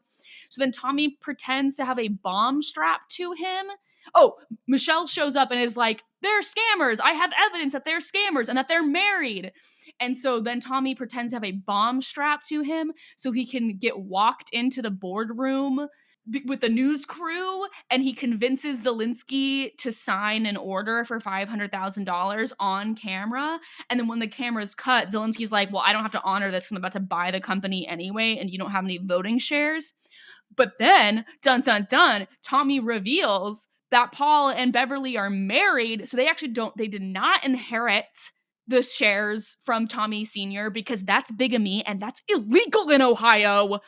[SPEAKER 2] So then Tommy pretends to have a bomb strapped to him. Oh, Michelle shows up and is like, "They're scammers. I have evidence that they're scammers and that they're married." And so then Tommy pretends to have a bomb strapped to him so he can get walked into the boardroom with the news crew, and he convinces Zelensky to sign an order for $500,000 on camera. And then when the camera's cut, Zelensky's like, "Well, I don't have to honor this because I'm about to buy the company anyway, and you don't have any voting shares." But then, dun dun dun, Tommy reveals that Paul and Beverly are married, so they did not inherit the shares from Tommy Sr. because that's bigamy and that's illegal in Ohio.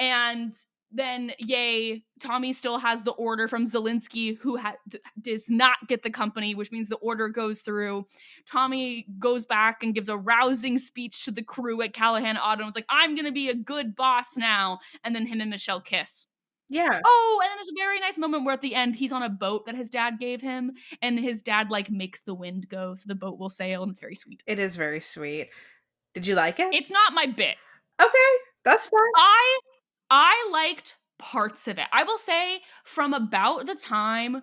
[SPEAKER 2] And then yay, Tommy still has the order from Zelensky, who does not get the company, which means the order goes through. Tommy goes back and gives a rousing speech to the crew at Callahan Auto and was like, I'm going to be a good boss now. And then him and Michelle kiss.
[SPEAKER 1] Yeah,
[SPEAKER 2] Oh, and then there's a very nice moment where at the end he's on a boat that his dad gave him, and his dad like makes the wind go so the boat will sail, and it's very sweet.
[SPEAKER 1] it is very sweet. Did you like it?
[SPEAKER 2] It's not my bit.
[SPEAKER 1] Okay, that's fine.
[SPEAKER 2] I I liked parts of it. I will say from about the time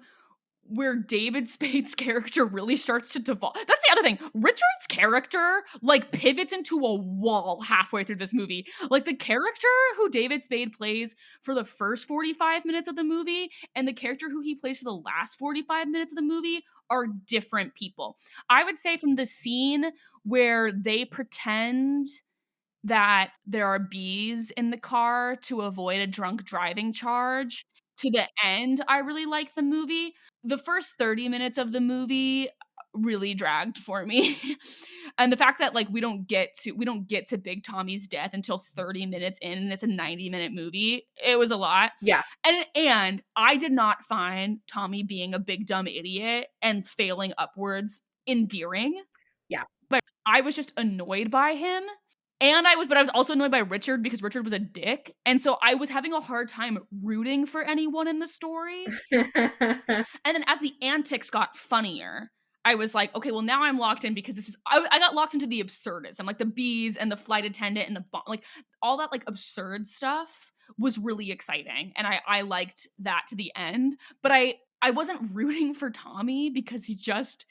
[SPEAKER 2] where David Spade's character really starts to devolve. That's the other thing. Richard's character like pivots into a wall halfway through this movie. Like the character who David Spade plays for the first 45 minutes of the movie and the character who he plays for the last 45 minutes of the movie are different people. I would say from the scene where they pretend that there are bees in the car to avoid a drunk driving charge. To the end, I really like the movie. The first 30 minutes of the movie really dragged for me. And the fact that, like, we don't get to Big Tommy's death until 30 minutes in, and it's a 90-minute movie, it was a lot.
[SPEAKER 1] Yeah,
[SPEAKER 2] And I did not find Tommy being a big dumb idiot and failing upwards endearing.
[SPEAKER 1] yeah.
[SPEAKER 2] But I was just annoyed by him, and I was also annoyed by Richard because Richard was a dick, and so I was having a hard time rooting for anyone in the story, and then as the antics got funnier, I was like, "Okay, well, now I'm locked in because this is." I got locked into the absurdism, like the bees and the flight attendant and the like, all that, like, absurd stuff was really exciting, and I liked that to the end, but I wasn't rooting for Tommy because he just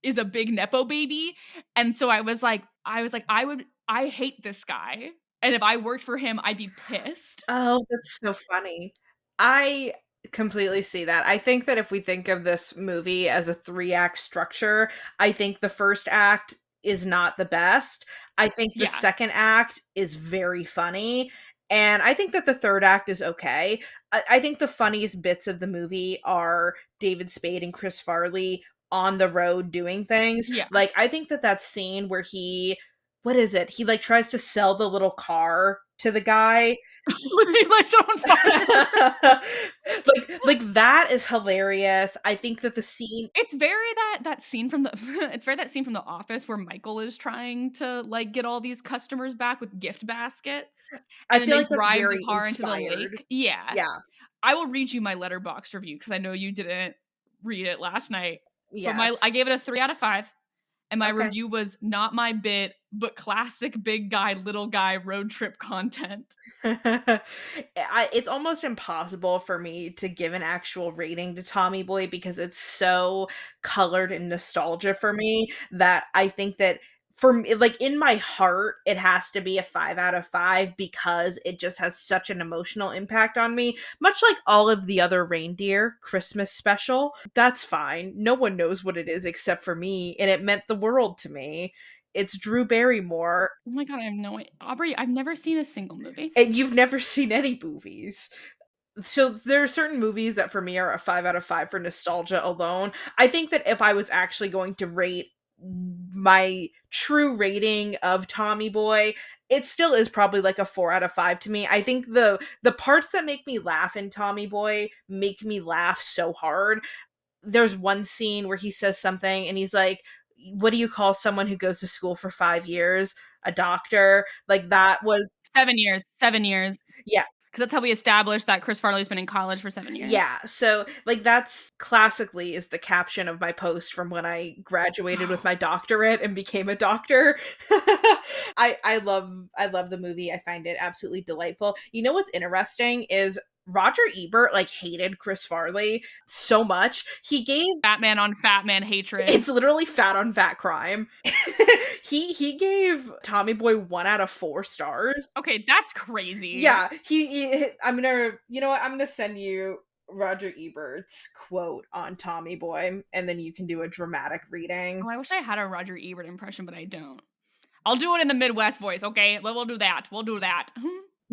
[SPEAKER 2] is a big nepo baby, and so I was like, I hate this guy, and if I worked for him, I'd be pissed.
[SPEAKER 1] Oh, that's so funny. I completely see that. I think that if we think of this movie as a three-act structure, I think the first act is not the best. I think the
[SPEAKER 2] Yeah,
[SPEAKER 1] second act is very funny, and I think that the third act is okay. I think the funniest bits of the movie are David Spade and Chris Farley on the road doing things.
[SPEAKER 2] yeah.
[SPEAKER 1] Like, I think that that scene where he what is it? He, like, tries to sell the little car to the guy.
[SPEAKER 2] He lights it on fire.
[SPEAKER 1] Like, that is hilarious. I think that the scene
[SPEAKER 2] It's very that scene from the it's very that scene from The Office where Michael is trying to, like, get all these customers back with gift baskets,
[SPEAKER 1] I
[SPEAKER 2] and then
[SPEAKER 1] feel
[SPEAKER 2] they
[SPEAKER 1] like that's
[SPEAKER 2] drive the
[SPEAKER 1] very
[SPEAKER 2] car into the
[SPEAKER 1] inspired.
[SPEAKER 2] lake. Yeah.
[SPEAKER 1] Yeah.
[SPEAKER 2] I will read you my Letterboxd review because I know you didn't read it last night, but my
[SPEAKER 1] Yes.
[SPEAKER 2] I gave it a 3 out of 5. And my
[SPEAKER 1] Okay.
[SPEAKER 2] review was not my bit, but classic big guy, little guy road trip content.
[SPEAKER 1] It's almost impossible for me to give an actual rating to Tommy Boy because it's so colored in nostalgia for me that I think that for me, like in my heart, it has to be a 5 out of 5 because it just has such an emotional impact on me. Much like all of the other reindeer Christmas special, that's fine. No one knows what it is except for me, and it meant the world to me. It's Drew Barrymore,
[SPEAKER 2] Oh my god, I have no Aubrey, I've never seen a single movie.
[SPEAKER 1] and you've never seen any movies. So there are certain movies that for me are a 5 out of 5 for nostalgia alone. I think that if I was actually going to rate my true rating of Tommy Boy, it still is probably like a 4 out of 5 to me. I think the parts that make me laugh in Tommy Boy make me laugh so hard. There's one scene where he says something and he's like, what do you call someone who goes to school for 5 years? A doctor. Like that was
[SPEAKER 2] 7 years, 7 years,
[SPEAKER 1] yeah.
[SPEAKER 2] because that's how we established that Chris Farley's been in college for 7 years.
[SPEAKER 1] Yeah, so, like, that's classically is the caption of my post from when I graduated with my doctorate and became a doctor. I love the movie, I find it absolutely delightful. You know what's interesting is Roger Ebert, like, hated Chris Farley so much, he gave
[SPEAKER 2] Fat man on fat man hatred.
[SPEAKER 1] it's literally fat on fat crime. He gave Tommy Boy 1 out of 4 stars.
[SPEAKER 2] Okay, that's crazy.
[SPEAKER 1] Yeah, I'm gonna you know what? I'm gonna send you Roger Ebert's quote on Tommy Boy, and then you can do a dramatic reading.
[SPEAKER 2] Oh, I wish I had a Roger Ebert impression, but I don't. I'll do it in the Midwest voice, okay? We'll do that. We'll do that.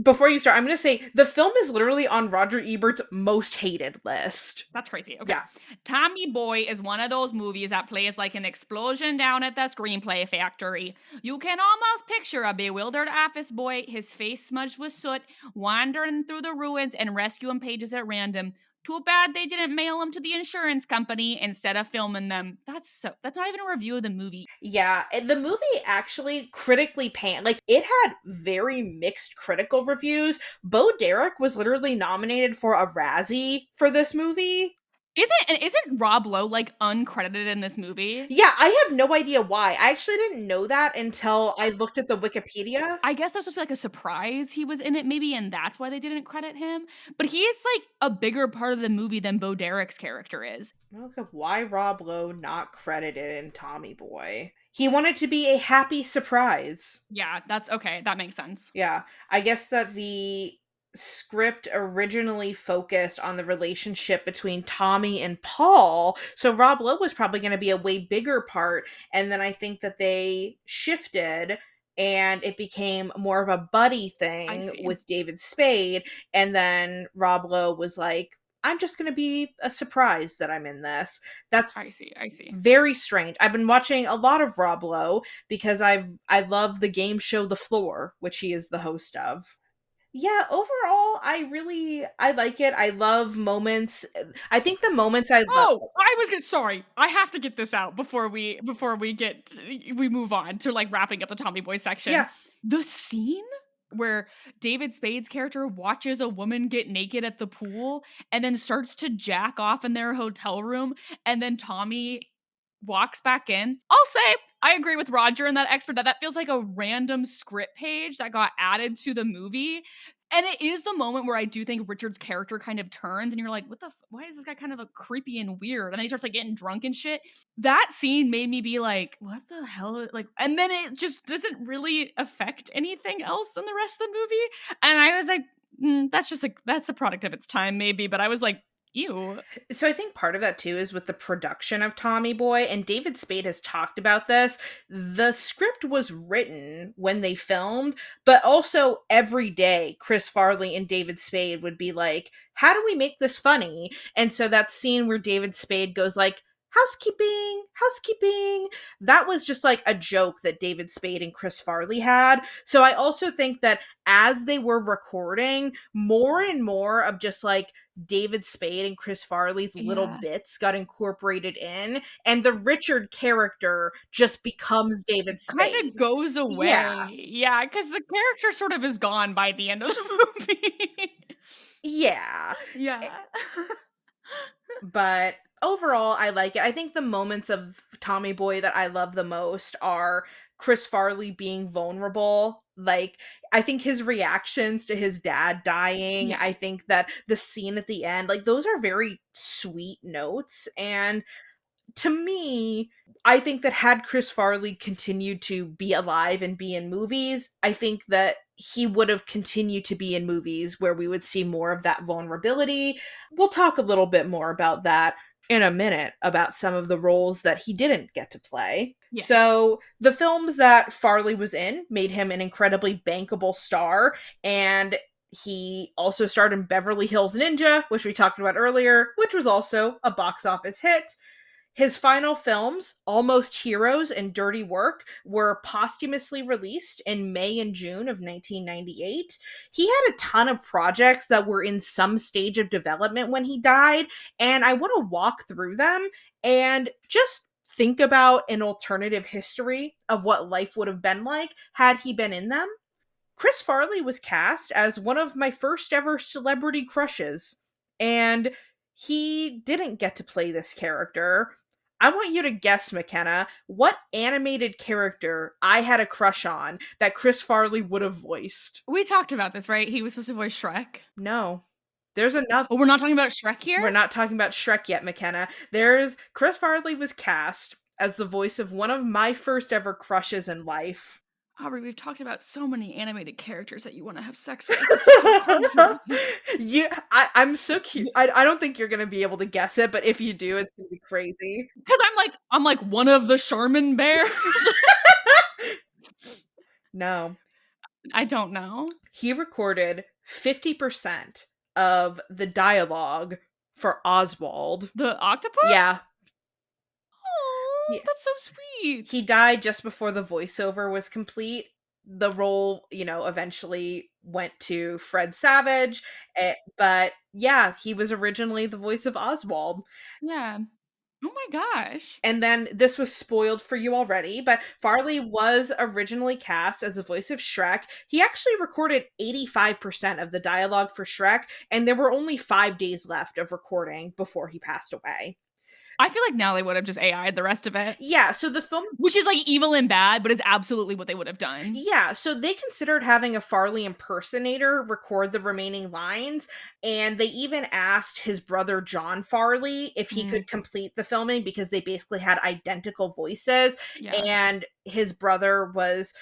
[SPEAKER 1] before you start, I'm gonna say the film is literally on Roger Ebert's most hated list.
[SPEAKER 2] That's crazy. Okay.
[SPEAKER 1] Yeah.
[SPEAKER 2] Tommy Boy is one of those movies that plays like an explosion down at the screenplay factory. You can almost picture a bewildered office boy, his face smudged with soot, wandering through the ruins and rescuing pages at random. Too bad they didn't mail him to the insurance company instead of filming them. That's not even a review of the movie.
[SPEAKER 1] Yeah, and the movie actually critically panned. Like it had very mixed critical reviews. Bo Derek was literally nominated for a Razzie for this movie.
[SPEAKER 2] Isn't Rob Lowe like uncredited in this movie?
[SPEAKER 1] Yeah, I have no idea why. I actually didn't know that until I looked at the Wikipedia.
[SPEAKER 2] I guess that's supposed to be like a surprise he was in it maybe, and that's why they didn't credit him. But he is like a bigger part of the movie than Bo Derek's character is.
[SPEAKER 1] Look at why Rob Lowe not credited in Tommy Boy. He wanted to be a happy surprise.
[SPEAKER 2] Yeah, that's okay. That makes sense.
[SPEAKER 1] Yeah, I guess that the script originally focused on the relationship between Tommy and Paul, so Rob Lowe was probably going to be a way bigger part, and then I think that they shifted and it became more of a buddy
[SPEAKER 2] I
[SPEAKER 1] thing
[SPEAKER 2] see.
[SPEAKER 1] with David Spade, and then Rob Lowe was like, I'm just going to be a surprise that I'm in this. That's
[SPEAKER 2] I see. I see.
[SPEAKER 1] very strange. I've been watching a lot of Rob Lowe because I love the game show The Floor, which he is the host of. Yeah, overall, I like it. I love moments. I think the moments I love.
[SPEAKER 2] Oh, I was gonna sorry. I have to get this out before we move on to like wrapping up the Tommy Boy section.
[SPEAKER 1] Yeah,
[SPEAKER 2] The scene where David Spade's character watches a woman get naked at the pool and then starts to jack off in their hotel room, and then Tommy walks back in. I'll say I agree with Roger and that expert that feels like a random script page that got added to the movie. And it is the moment where I do think Richard's character kind of turns and you're like, why is this guy kind of a creepy and weird? And then he starts like getting drunk and shit. That scene made me be like, what the hell? Like, and then it just doesn't really affect anything else in the rest of the movie. And I was like, that's a product of its time, maybe. But I was like, ew.
[SPEAKER 1] so I think part of that too is with the production of Tommy Boy, and David Spade has talked about this. The script was written when they filmed, but also every day Chris Farley and David Spade would be like, "How do we make this funny?" And so that scene where David Spade goes like, "Housekeeping, housekeeping." That was just like a joke that David Spade and Chris Farley had. So I also think that as they were recording, more and more of just like David Spade and Chris Farley's little
[SPEAKER 2] Yeah.
[SPEAKER 1] bits got incorporated in, and the Richard character just becomes David
[SPEAKER 2] Kind
[SPEAKER 1] Spade.
[SPEAKER 2] of goes
[SPEAKER 1] Yeah,
[SPEAKER 2] away. Yeah, because the character sort of is gone by the end of the movie.
[SPEAKER 1] yeah.
[SPEAKER 2] Yeah.
[SPEAKER 1] But overall, I like it. I think the moments of Tommy Boy that I love the most are Chris Farley being vulnerable. Like, I think his reactions to his dad dying,
[SPEAKER 2] Yeah.
[SPEAKER 1] I think that the scene at the end, like, those are very sweet notes. And to me, I think that had Chris Farley continued to be alive and be in movies, I think that he would have continued to be in movies where we would see more of that vulnerability. We'll talk a little bit more about that in a minute about some of the roles that he didn't get to play.
[SPEAKER 2] Yeah.
[SPEAKER 1] So, the films that Farley was in made him an incredibly bankable star, and he also starred in Beverly Hills Ninja, which we talked about earlier, which was also a box office hit. His final films, Almost Heroes and Dirty Work, were posthumously released in May and June of 1998. He had a ton of projects that were in some stage of development when he died, and I want to walk through them and just think about an alternative history of what life would have been like had he been in them. Chris Farley was cast as one of my first ever celebrity crushes, and he didn't get to play this character. I want you to guess, McKenna, what animated character I had a crush on that Chris Farley would have voiced.
[SPEAKER 2] We talked about this, right? He was supposed to voice Shrek.
[SPEAKER 1] No. There's another.
[SPEAKER 2] Oh, we're not talking about Shrek here?
[SPEAKER 1] We're not talking about Shrek yet, McKenna. There's Chris Farley was cast as the voice of one of my first ever crushes in life.
[SPEAKER 2] Aubrey, we've talked about so many animated characters that you wanna have sex with. This is so hard for me.
[SPEAKER 1] I'm so cute. I don't think you're gonna be able to guess it, but if you do, it's gonna be crazy.
[SPEAKER 2] 'Cause I'm like one of the Charmin bears.
[SPEAKER 1] No.
[SPEAKER 2] I don't know.
[SPEAKER 1] He recorded 50% of the dialogue for Oswald.
[SPEAKER 2] The octopus?
[SPEAKER 1] Yeah.
[SPEAKER 2] Oh,
[SPEAKER 1] Yeah.
[SPEAKER 2] that's so
[SPEAKER 1] He
[SPEAKER 2] sweet.
[SPEAKER 1] died just before the voiceover was complete. The role, eventually went to Fred Savage, but yeah, he was originally the voice of Oswald.
[SPEAKER 2] Yeah. Oh my gosh.
[SPEAKER 1] And then this was spoiled for you already, but Farley was originally cast as the voice of Shrek. He actually recorded 85% of the dialogue for Shrek, and there were only 5 days left of recording before he passed away.
[SPEAKER 2] I feel like now they would have just AI'd the rest of it,
[SPEAKER 1] Yeah, so the film
[SPEAKER 2] which is, like, evil and bad, but is absolutely what they would have done.
[SPEAKER 1] Yeah, so they considered having a Farley impersonator record the remaining lines, and they even asked his brother John Farley if he
[SPEAKER 2] Mm,
[SPEAKER 1] could complete the filming because they basically had identical voices,
[SPEAKER 2] yeah.
[SPEAKER 1] and his brother was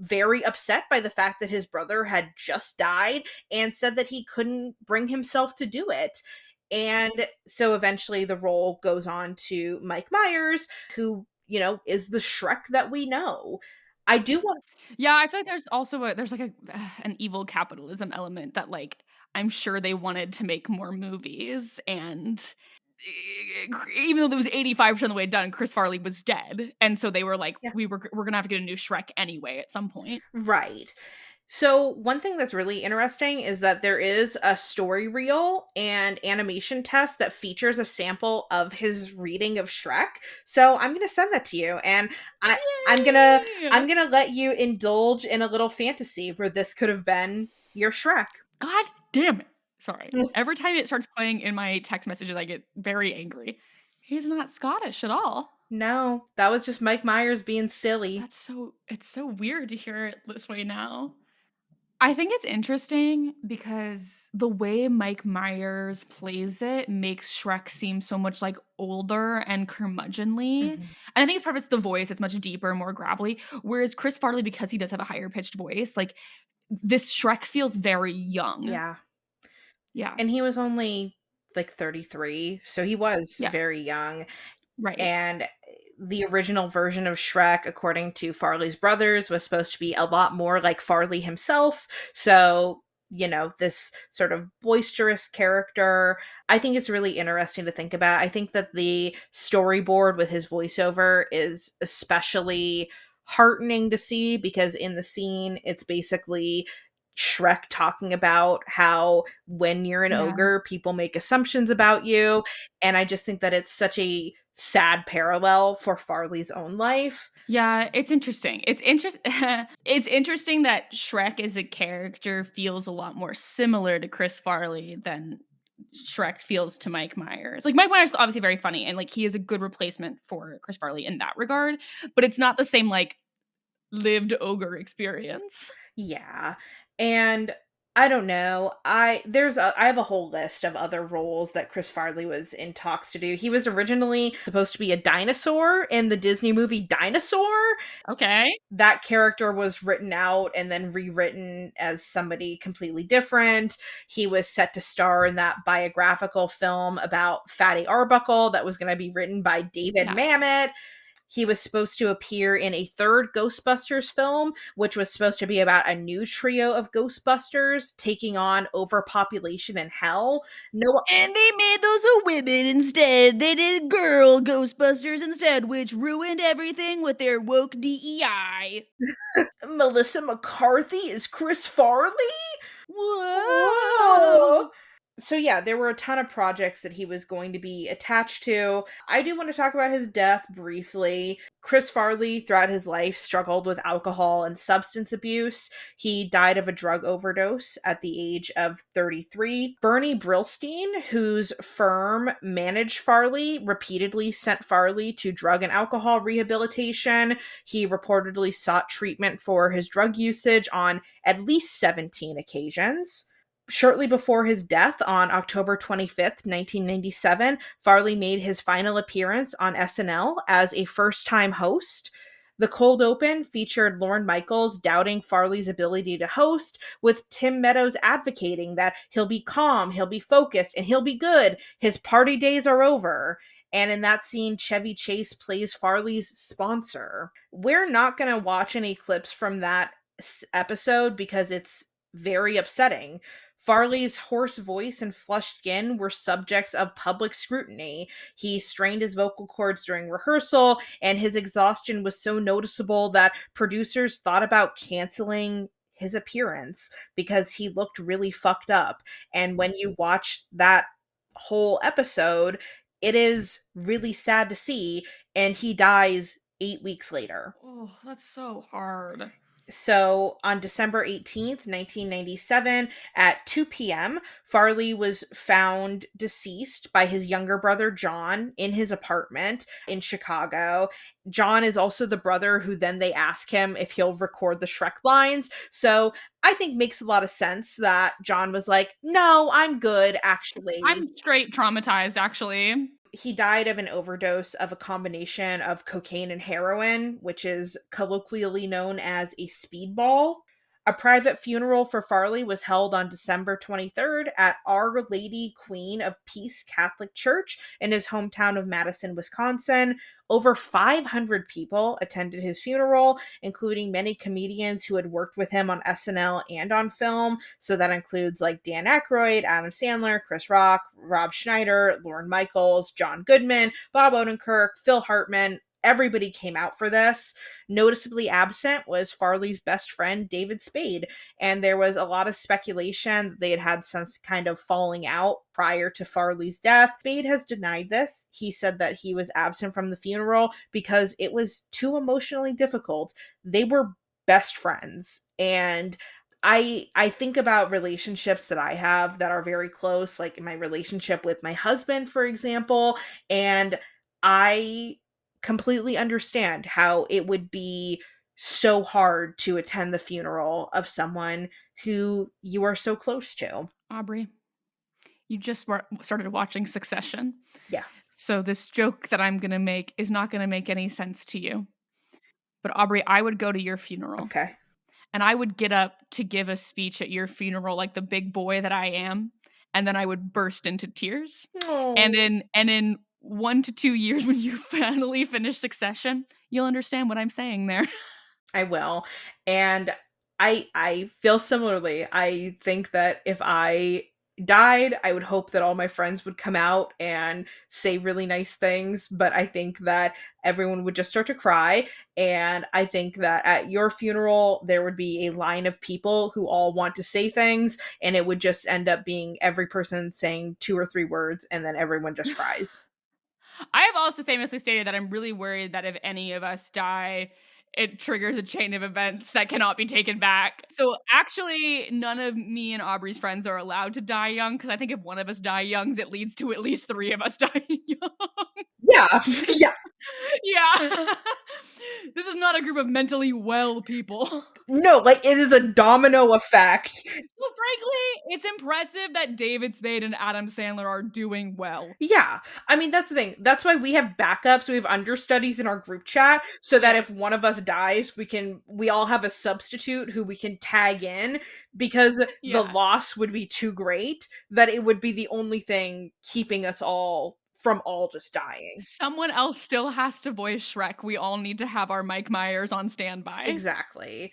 [SPEAKER 1] very upset by the fact that his brother had just died and said that he couldn't bring himself to do it. And so eventually the role goes on to Mike Myers, who, is the Shrek that we know. I do want
[SPEAKER 2] Yeah, I feel like there's also there's, like, an evil capitalism element that, like, I'm sure they wanted to make more movies, and even though there was 85% of the way done, Chris Farley was dead, and so they were like,
[SPEAKER 1] Yeah,
[SPEAKER 2] We're gonna have to get a new Shrek anyway at some point."
[SPEAKER 1] right. So, one thing that's really interesting is that there is a story reel and animation test that features a sample of his reading of Shrek. So, I'm going to send that to you and I I'm going to
[SPEAKER 2] Yay!
[SPEAKER 1] I'm going to let you indulge in a little fantasy where this could have been your Shrek.
[SPEAKER 2] God damn it. Sorry. Every time it starts playing in my text messages, I get very angry. He's not Scottish at all.
[SPEAKER 1] No, that was just Mike Myers being silly.
[SPEAKER 2] It's so weird to hear it this way now. I think it's interesting because the way Mike Myers plays it makes Shrek seem so much, like, older and curmudgeonly, and
[SPEAKER 1] Mhm.
[SPEAKER 2] I think it's part of it's the voice, it's much deeper, more gravelly, whereas Chris Farley, because he does have a higher pitched voice, like, this Shrek feels very young.
[SPEAKER 1] Yeah.
[SPEAKER 2] Yeah.
[SPEAKER 1] And he was only like 33, so he was
[SPEAKER 2] Yeah.
[SPEAKER 1] very young.
[SPEAKER 2] Right.
[SPEAKER 1] And the original version of Shrek, according to Farley's brothers, was supposed to be a lot more like Farley himself. So, this sort of boisterous character. I think it's really interesting to think about. I think that the storyboard with his voiceover is especially heartening to see because in the scene, it's basically Shrek talking about how when you're an
[SPEAKER 2] Yeah.
[SPEAKER 1] ogre, people make assumptions about you. And I just think that it's such a sad parallel for Farley's own life.
[SPEAKER 2] Yeah, it's interesting. It's interesting that Shrek as a character feels a lot more similar to Chris Farley than Shrek feels to Mike Myers. Like, Mike Myers is obviously very funny, and, like, he is a good replacement for Chris Farley in that regard, but it's not the same, like, lived ogre experience.
[SPEAKER 1] Yeah. And I don't know. I have a whole list of other roles that Chris Farley was in talks to do. He was originally supposed to be a dinosaur in the Disney movie Dinosaur.
[SPEAKER 2] Okay.
[SPEAKER 1] That character was written out and then rewritten as somebody completely different. He was set to star in that biographical film about Fatty Arbuckle that was going to be written by David
[SPEAKER 2] Yeah.
[SPEAKER 1] Mamet. He was supposed to appear in a third Ghostbusters film, which was supposed to be about a new trio of Ghostbusters taking on overpopulation in hell. No,
[SPEAKER 2] And they made those a women instead. They did girl Ghostbusters instead, which ruined everything with their woke DEI.
[SPEAKER 1] Melissa McCarthy is Chris Farley? Whoa.
[SPEAKER 2] Whoa!
[SPEAKER 1] So yeah, there were a ton of projects that he was going to be attached to. I do want to talk about his death briefly. Chris Farley, throughout his life, struggled with alcohol and substance abuse. He died of a drug overdose at the age of 33. Bernie Brillstein, whose firm managed Farley, repeatedly sent Farley to drug and alcohol rehabilitation. He reportedly sought treatment for his drug usage on at least 17 occasions. Shortly before his death on October 25th, 1997, Farley made his final appearance on SNL as a first time host. The cold open featured Lorne Michaels doubting Farley's ability to host, with Tim Meadows advocating that he'll be calm, he'll be focused, and he'll be good. His party days are over. And in that scene, Chevy Chase plays Farley's sponsor. We're not going to watch any clips from that episode because it's very upsetting. Farley's hoarse voice and flushed skin were subjects of public scrutiny. He strained his vocal cords during rehearsal, and his exhaustion was so noticeable that producers thought about canceling his appearance because he looked really fucked up. And when you watch that whole episode, it is really sad to see, and he dies 8 weeks later.
[SPEAKER 2] Oh, that's so hard.
[SPEAKER 1] So on December 18th, 1997, at 2 p.m., Farley was found deceased by his younger brother John in his apartment in Chicago. John is also the brother who then they ask him if he'll record the Shrek lines. So I think makes a lot of sense that John was like, "No, I'm good actually."
[SPEAKER 2] I'm straight traumatized, actually.
[SPEAKER 1] He died of an overdose of a combination of cocaine and heroin, which is colloquially known as a speedball. A private funeral for Farley was held on December 23rd at Our Lady Queen of Peace Catholic Church in his hometown of Madison, Wisconsin. Over 500 people attended his funeral, including many comedians who had worked with him on SNL and on film. So that includes like Dan Aykroyd, Adam Sandler, Chris Rock, Rob Schneider, Lorne Michaels, John Goodman, Bob Odenkirk, Phil Hartman. Everybody came out for this. Noticeably absent was Farley's best friend, David Spade, and there was a lot of speculation that they had had some kind of falling out prior to Farley's death. Spade has denied this. He said that he was absent from the funeral because it was too emotionally difficult. They were best friends, and I think about relationships that I have that are very close, like my relationship with my husband, for example, and I completely understand how it would be so hard to attend the funeral of someone who you are so close to.
[SPEAKER 2] Aubrey, you just started watching Succession.
[SPEAKER 1] Yeah.
[SPEAKER 2] So this joke that I'm gonna make is not gonna make any sense to you. But Aubrey, I would go to your funeral
[SPEAKER 1] Okay.
[SPEAKER 2] and I would get up to give a speech at your funeral like the big boy that I am, and then I would burst into tears.
[SPEAKER 1] Oh,
[SPEAKER 2] And in 1 to 2 years when you finally finish Succession, you'll understand what I'm saying there.
[SPEAKER 1] I will. And I feel similarly. I think that if I died, I would hope that all my friends would come out and say really nice things, but I think that everyone would just start to cry, and I think that at your funeral there would be a line of people who all want to say things, and it would just end up being every person saying two or three words and then everyone just cries.
[SPEAKER 2] I have also famously stated that I'm really worried that if any of us die, it triggers a chain of events that cannot be taken back. So actually, none of me and Aubrey's friends are allowed to die young because I think if one of us die young, it leads to at least three of us dying young.
[SPEAKER 1] Yeah. Yeah.
[SPEAKER 2] Yeah. This is not a group of mentally well people.
[SPEAKER 1] No, like it is a domino effect.
[SPEAKER 2] Well, frankly, it's impressive that David Spade and Adam Sandler are doing well.
[SPEAKER 1] Yeah. I mean, that's the thing. That's why we have backups. We have understudies in our group chat so that
[SPEAKER 2] Yeah.
[SPEAKER 1] if one of us dies, we all have a substitute who we can tag in, because the
[SPEAKER 2] Yeah.
[SPEAKER 1] loss would be too great that it would be the only thing keeping us all from all just dying.
[SPEAKER 2] Someone else still has to voice Shrek. We all need to have our Mike Myers on standby.
[SPEAKER 1] Exactly.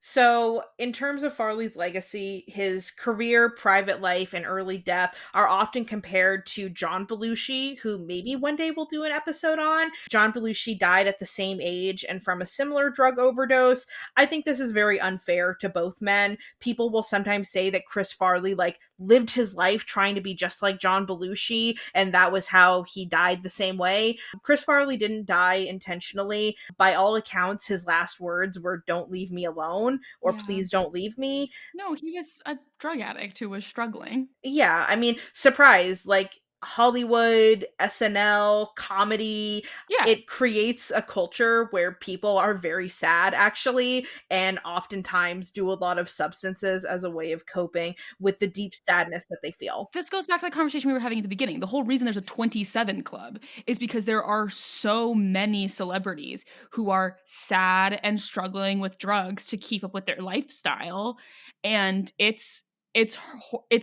[SPEAKER 1] So, in terms of Farley's legacy, his career, private life, and early death are often compared to John Belushi, who maybe one day we'll do an episode on. John Belushi died at the same age and from a similar drug overdose. I think this is very unfair to both men. People will sometimes say that Chris Farley like lived his life trying to be just like John Belushi, and that was how he died the same way. Chris Farley didn't die intentionally. By all accounts, his last words were, "Don't leave me alone," or
[SPEAKER 2] Yeah.
[SPEAKER 1] "Please don't leave me."
[SPEAKER 2] No, he was a drug addict who was struggling.
[SPEAKER 1] Yeah, I mean, surprise, like Hollywood, SNL, comedy,
[SPEAKER 2] Yeah.
[SPEAKER 1] it creates a culture where people are very sad, actually, and oftentimes do a lot of substances as a way of coping with the deep sadness that they feel.
[SPEAKER 2] This goes back to the conversation we were having at the beginning. The whole reason there's a 27 club is because there are so many celebrities who are sad and struggling with drugs to keep up with their lifestyle, and it's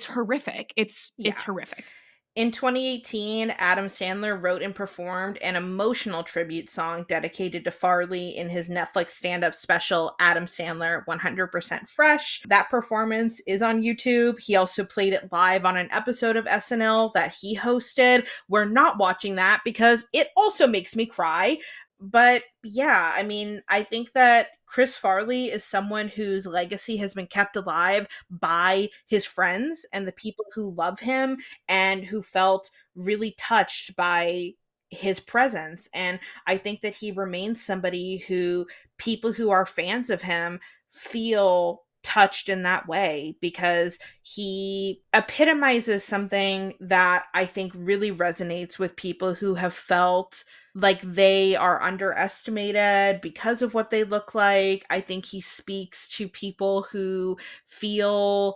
[SPEAKER 2] horrific. It's
[SPEAKER 1] Yeah.
[SPEAKER 2] horrific.
[SPEAKER 1] In 2018, Adam Sandler wrote and performed an emotional tribute song dedicated to Farley in his Netflix stand up special, Adam Sandler 100% Fresh. That performance is on YouTube. He also played it live on an episode of SNL that he hosted. We're not watching that because it also makes me cry. But yeah, I mean, I think that Chris Farley is someone whose legacy has been kept alive by his friends and the people who love him and who felt really touched by his presence. And I think that he remains somebody who people who are fans of him feel touched in that way because he epitomizes something that I think really resonates with people who have felt like they are underestimated because of what they look like. I think he speaks to people who feel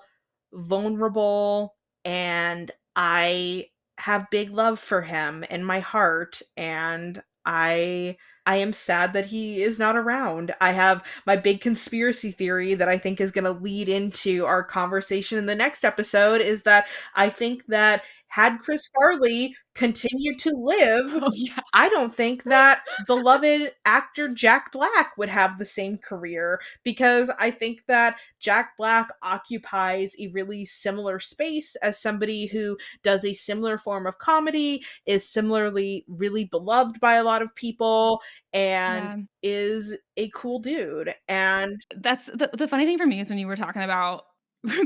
[SPEAKER 1] vulnerable, and I have big love for him in my heart, and I am sad that he is not around. I have my big conspiracy theory that I think is going to lead into our conversation in the next episode is that I think that had Chris Farley continued to live,
[SPEAKER 2] Oh, yeah.
[SPEAKER 1] I don't think that beloved actor Jack Black would have the same career because I think that Jack Black occupies a really similar space as somebody who does a similar form of comedy, is similarly really beloved by a lot of people, and
[SPEAKER 2] Yeah.
[SPEAKER 1] is a cool dude. And
[SPEAKER 2] That's the funny thing for me is when you were talking about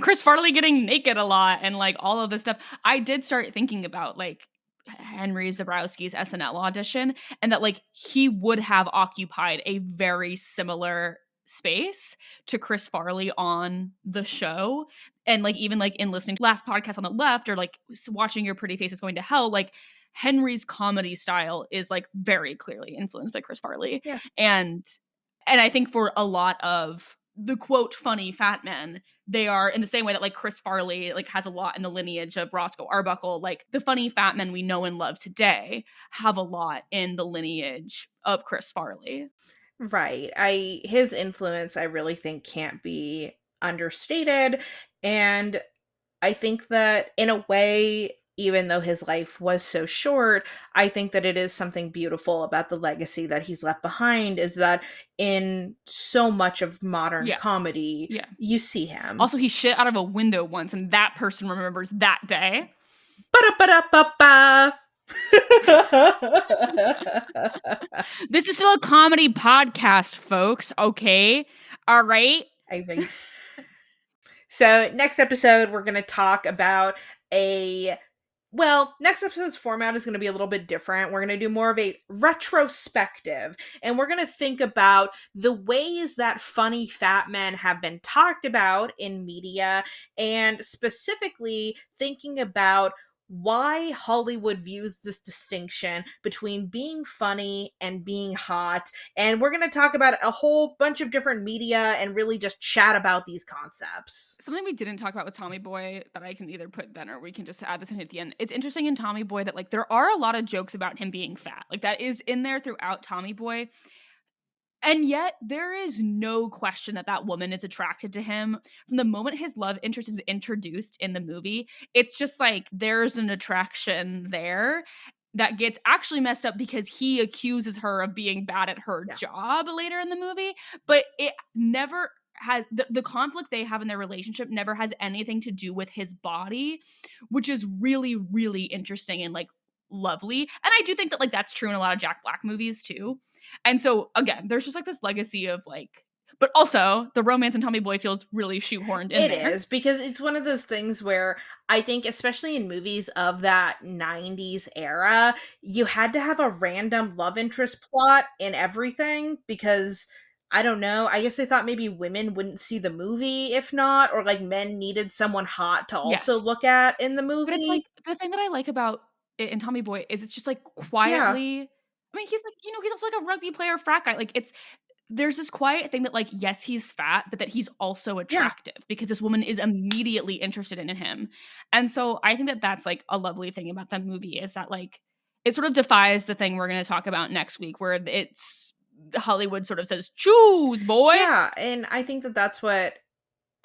[SPEAKER 2] Chris Farley getting naked a lot and, like, all of this stuff, I did start thinking about, like, Henry Zebrowski's SNL audition and that, like, he would have occupied a very similar space to Chris Farley on the show, and, like, even, like, in listening to last podcast on the left or, like, watching Your Pretty Face is Going to Hell, like, Henry's comedy style is, like, very clearly influenced by Chris Farley,
[SPEAKER 1] yeah.
[SPEAKER 2] and and I think for a lot of the quote funny fat men, they are in the same way that like Chris Farley like has a lot in the lineage of Roscoe Arbuckle, like the funny fat men we know and love today have a lot in the lineage of Chris Farley.
[SPEAKER 1] Right. I his influence I really think can't be understated, and I think that in a way, even though his life was so short, I think that it is something beautiful about the legacy that he's left behind is that in so much of modern
[SPEAKER 2] Yeah,
[SPEAKER 1] comedy,
[SPEAKER 2] yeah.
[SPEAKER 1] you see him.
[SPEAKER 2] Also, he shit out of a window once, and that person remembers that day.
[SPEAKER 1] Ba-da-ba-da-ba-ba.
[SPEAKER 2] This is still a comedy podcast, folks. Okay, all right.
[SPEAKER 1] I think so. Next episode, we're going to talk about a next episode's format is going to be a little bit different. We're going to do more of a retrospective, and we're going to think about the ways that funny fat men have been talked about in media, and specifically thinking about why Hollywood views this distinction between being funny and being hot. And we're going to talk about a whole bunch of different media and really just chat about these concepts.
[SPEAKER 2] Something we didn't talk about with Tommy Boy that I can either put then or we can just add this in at the end. It's interesting in Tommy Boy that like there are a lot of jokes about him being fat. Like that is in there throughout Tommy Boy. And yet there is no question that that woman is attracted to him. From the moment his love interest is introduced in the movie, it's just like there's an attraction there that gets actually messed up because he accuses her of being bad at her
[SPEAKER 1] Yeah.
[SPEAKER 2] job later in the movie, but it never has the conflict they have in their relationship never has anything to do with his body, which is really really interesting and like lovely. And I do think that like that's true in a lot of Jack Black movies too. And so again, there's just like this legacy of like, but also the romance in Tommy Boy feels really shoehorned in
[SPEAKER 1] It
[SPEAKER 2] there.
[SPEAKER 1] is because it's one of those things where I think, especially in movies of that 90s era, you had to have a random love interest plot in everything because I don't know. I guess they thought maybe women wouldn't see the movie if not, or like men needed someone hot to also
[SPEAKER 2] Yes.
[SPEAKER 1] look at in the
[SPEAKER 2] But it's like
[SPEAKER 1] movie.
[SPEAKER 2] the thing that I like about it in Tommy Boy is it's just like
[SPEAKER 1] Yeah.
[SPEAKER 2] quietly. I mean, he's like, he's also like a rugby player frat guy. Like it's there's this quiet thing that like yes, he's fat, but that he's also
[SPEAKER 1] Yeah.
[SPEAKER 2] attractive because this woman is immediately interested in him. And so I think that that's like a lovely thing about that movie is that like it sort of defies the thing we're going to talk about next week where it's Hollywood sort of says, "Choose, boy."
[SPEAKER 1] Yeah, and I think that that's what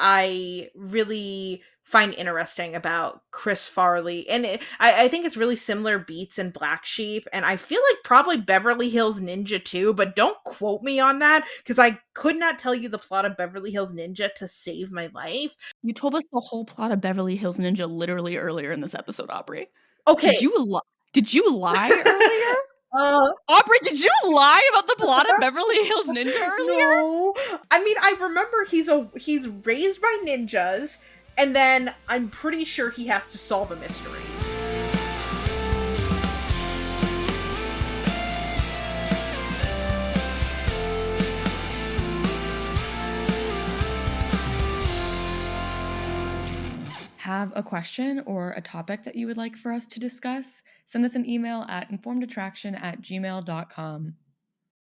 [SPEAKER 1] I really find interesting about Chris Farley. And I think it's really similar beats in Black Sheep. And I feel like probably Beverly Hills Ninja too, but don't quote me on that because I could not tell you the plot of Beverly Hills Ninja to save my life.
[SPEAKER 2] You told us the whole plot of Beverly Hills Ninja literally earlier in this episode, Aubrey. Did
[SPEAKER 1] Okay.
[SPEAKER 2] you li did you lie earlier?
[SPEAKER 1] uh,
[SPEAKER 2] Aubrey, did you lie about the plot of Beverly Hills Ninja earlier?
[SPEAKER 1] no. I mean, I remember he's raised by ninjas, and then I'm pretty sure he has to solve a mystery.
[SPEAKER 2] Have a question or a topic that you would like for us to discuss? Send us an email at informedattraction@gmail.com.